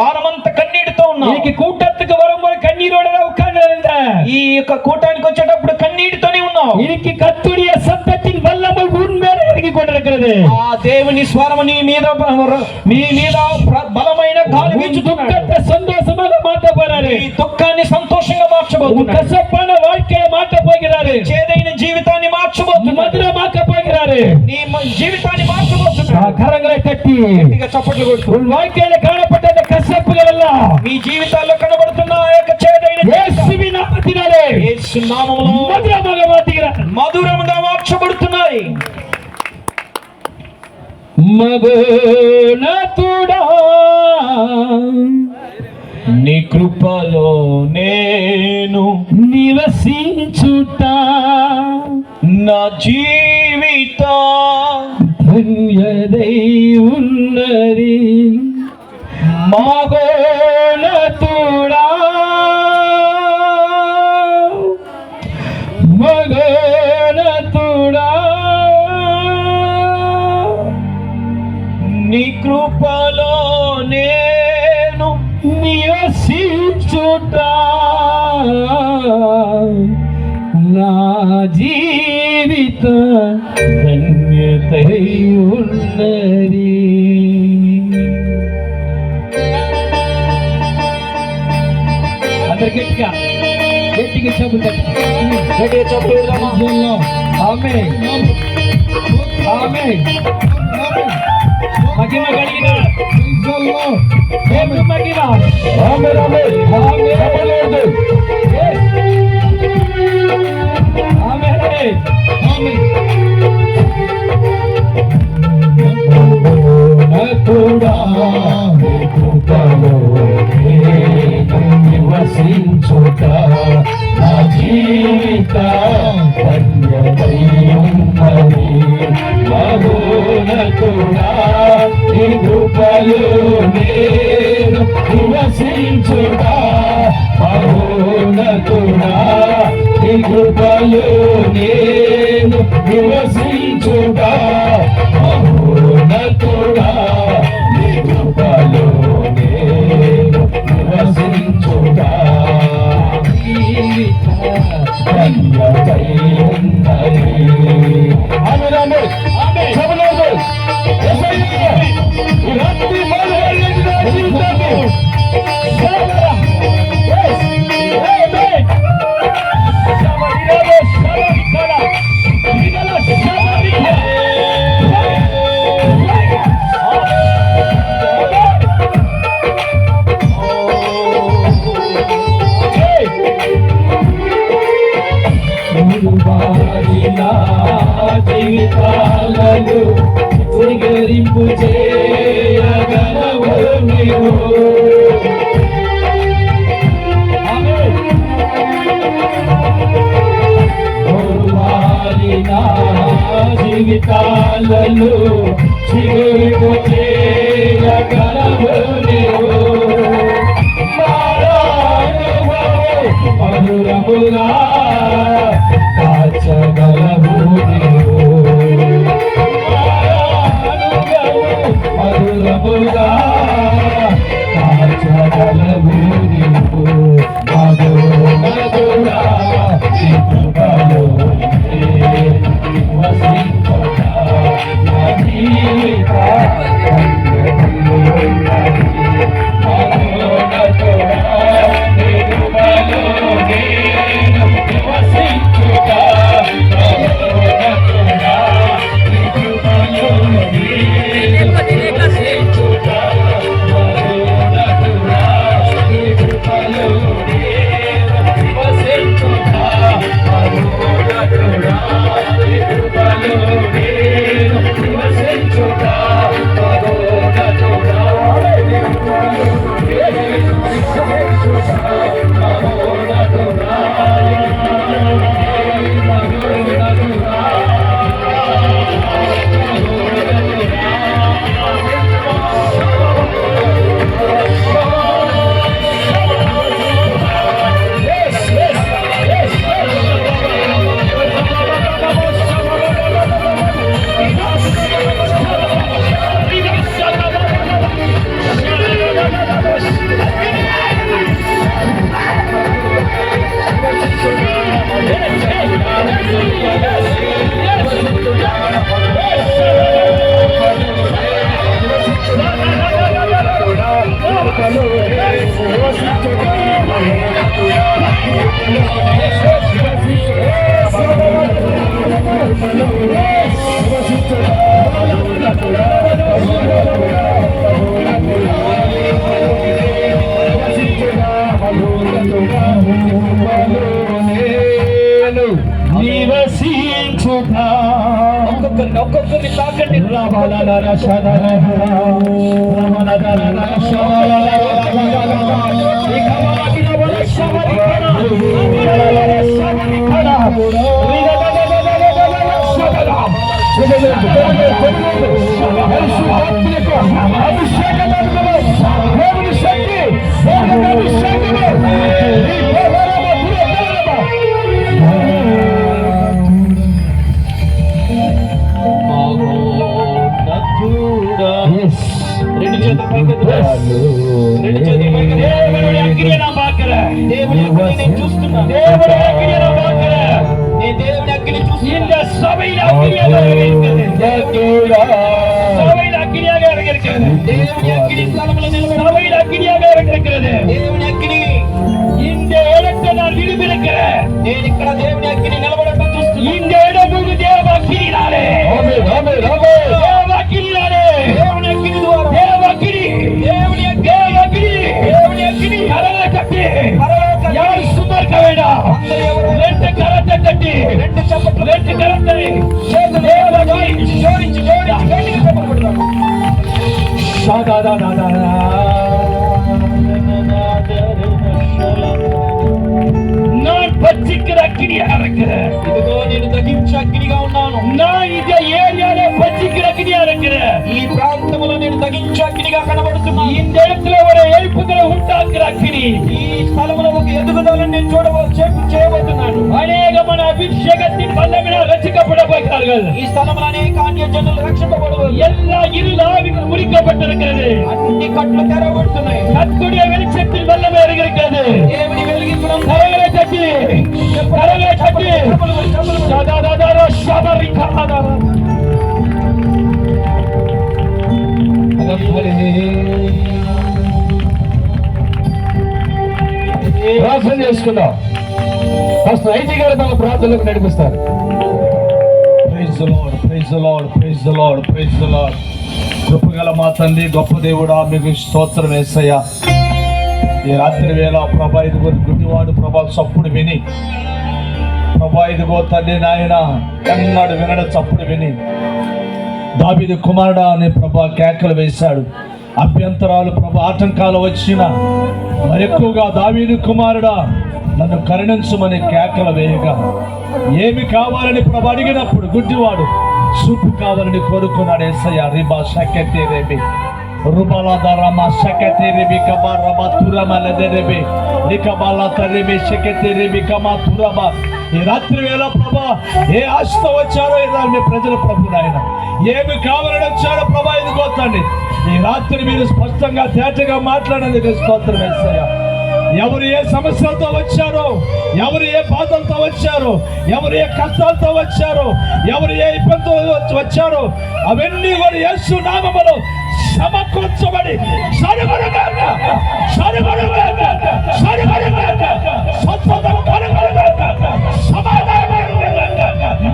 వారమంతా కన్నీటితో ఉన్నావు. இன்னைக்கு கூட்டத்துக்கு வரும்போது கண்ணீரோட உட்கார்ந்து இருந்த. ఈ యొక్క కూటానికి వచ్చేటప్పుడు కన్నీటితోనే ఉన్నావు. இன்னைக்கு கர்த்தருடைய சத்தத்தின் வல்லமை உன் மேல இறங்கி கொண்டிருக்கிறது. ఆ దేవుని స్వరము నీ మీద బలమైన గాలి వీచుతున్నాడు. சந்தோஷமாக மாற்ற போறாரு. ఈ దుఃఖాన్ని సంతోషంగా మార్చబోతున్నాడు. கசப்பான வாழ்க்கையை மாற்ற போகிறாரு. చేదైన జీవితాన్ని మార్చబోతున్నాడు. மதுரமாக்க போகிறாரு. నీ జీవితాన్ని మార్చబోతున్నాడు. கரங்களை தட்டி గట్టిగా చప్పట్లు కొడుతూ, உன் வாழ்க்கையில காணப்பட்ட அந்த கசப்புகள் எல்லாம் మీ జీవితాల్లో కనబడుతున్న ఆ యొక్క చేదైన இயேசுவின் நாமத்தினாலே యేసు నామములో மதுரமாக மாற்றுகிறார். మధురముగా మార్చబడుతున్నాయి. మగోనతుడా నీ కృపలో నేను నివసించుట నా జీవిత ధన్యదై ఉన్నది. మగోనతుడా మగోనతుడా నీ కృపలో నేను నివసించుట నా జీవిత ధన్యత ఎంతై ఉన్నది. అందరు గట్టిగా గట్టిగా చెప్పులు గట్టిగా చెప్పులు. ఆమేన్ ఆమేన్. మహిమ కలిగిన దేవుని మహిమ. ఆమేన్ ఆమేన్ ఆమేన్ ఆమేన్ ఆమేన్. నతుడా నివసించుట నా జీవిత ధన్యమై ఉన్నది. మహోన్నతుడా నీ కృపలో నేను నివసించుట. మహోన్నతుడా నీ కృపలో నేను నివసించుట. మహోన్నతుడా నీ కృపలో నేను నివసించుట. ధన్యమై ఉన్నది. ఆమేన్ ఆమేన్ ఆమేన్. సభలోనే యేసయ్యా ఈ రాత్రి మొదలైన జీవితాన్ని సభరా yes amen సభరిలో సభరికల ఇదల సభరికల జీవితాలను ఉరిగరింపు చేయగలవు నీవు. జీవితాలను చిగురింపు చేయగలవు నీవు. మధురముగా కాచగలవు నీవు. మధురముగా కాచగలవు నీవు. మధురముగా జీవితాలు వసించుట నా జీవిత ఒక్కొక్కరిని తాకండి. రెండు చేతులు పైకి దేవుని అగ్ని నా పాకర. దేవుని అగ్ని నేను చూస్తున్నా. దేవుని అగ్ని నా పాకర. నీ దేవుని అగ్ని చూస్తున్నా. சபையில் அக்கினியாக இறங்கியிருக்கிறது. சபையில் அக்கினியாக இறங்கியிருக்கிறது. சபையில் அக்கினியாக இறங்கியிருக்கிறது. இந்த இடத்தை நான் விரும்பியிருக்கிறேன். இந்த இடம் ஒரு தேவ அக்கினினாலே, தேவ அக்கினினாலே, தேவ அக்கினி. கரங்களை தட்டி, யாரும் சும்மா இருக்க வேண்டாம். ரெண்டு கரத்தை தட்டி, ரெண்டு கரத்தை தேவ அக்கினி ஜோடிச்சு நான் பச்சிக்கிற అగ్నిగా இருக்கிறேன். ఇదిగో నేను దహించే అగ్నిగా ఉన్నాను. నా ఇదే ఏరియాలో పచ్చిக்கிற అగ్నిగా இருக்கிறேன். ఈ ప్రాంతంలో నేను దహించే అగ్నిగా కనబడుతున్నాను. இந்த இடத்துல ஒரு எழுப்புதலை உண்டாக்குற అగ్ని. ఈ స్థలంలో ఒక ఎదుగుదలను నేను చేయబోతున్నాను. అనేకమైన అభిషేకத்தின் வல்லமையால் ரட்சிக்கப்பட போகிறார்கள். ఈ స్థలంలో అనేక అన్య జనులు రక్షింపబడువారు. எல்லா இருள் ஆவிகள் முறிக்கப்பட்டிருக்கிறது. అన్ని కట్లు తెరవబడుతున్నాయి. కత్తుடைய வெளிச்சத்தில் வல்லமை இருக்கிறது. దేవుని వెలిగించడం కరగలే తట్టి, కరగలే తట్టి. సదాదాదార శబరికహాదార. ప్రార్థన చేసుకుందాం. ఫస్ట్ ఐటీ గారు తమ ప్రార్థనలకు నడిపిస్తారు. Praise the lord, praise the lord, praise the lord, praise the lord. కృపగల మా తండ్రి, గొప్ప దేవుడా, మీకు స్తోత్రం యేసయ్యా. ఈ రాత్రి వేళ ప్రభా ఇదిగో గుడ్డివాడు ప్రభా చప్పుడు విని, ప్రభా ఇదిగో తండ్రి నాయన ఎన్నాడు వినడ చప్పుడు విని దావీదు కుమారుడా అని ప్రభా కేకలు వేశాడు. అభ్యంతరాలు ప్రభా ఆటంకాలు వచ్చిన మరి ఎక్కువగా దావీదు కుమారుడా నన్ను కరుణించమని కేకలు వేయగా, ఏమి కావాలని ప్రభు అడిగినప్పుడు గుడ్డివాడు చూపు కావాలని కోరుకున్నాడు. యేసయ్య రిబా షకతే రేబి రుబలాదరమ షకతే రేబి కబా రబా తురమలదే రేబి నికబాలా తరేబి షకతే రేబి కమా తురబా. ఈ రాత్రి వేళ ప్రభా ఏ ఆశతో వచ్చారో మీ ప్రజల ప్రభు నాయన, ఏమి కావాలని వచ్చారో ప్రభా ఇదిగోతండి. ఈ రాత్రి మీరు స్పష్టంగా తేటగా మాట్లాడేందుకు స్తోత్రం యేసయ్య. ఎవరు ఏ సమస్యలతో వచ్చారో, ఎవరు ఏ బాధలతో వచ్చారో, ఎవరు ఏ కష్టాలతో వచ్చారో, ఎవరు ఏ ఇబ్బందులు వచ్చారో అవన్నీ కూడా యేసు నామములో సమకూర్చబడి సరిగొనగాక, సరిగొనగాక, సరిగొనగాక, సంతోషం కలుగుగాక, సమాధానం కలుగుగాక,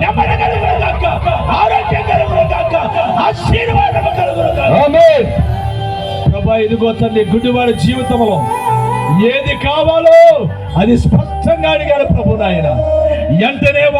నెమ్మది కలుగుగాక, ఆరోగ్యం కలుగుగాక, ఆశీర్వాదం కలుగుగాక. ఆమేన్. ప్రభువా ఇదిగో తండ్రి గుడ్డివాడి జీవితంలో ఏది కావాలో అది స్పష్టంగా అడిగారు ప్రభు నాయన. వెంటనే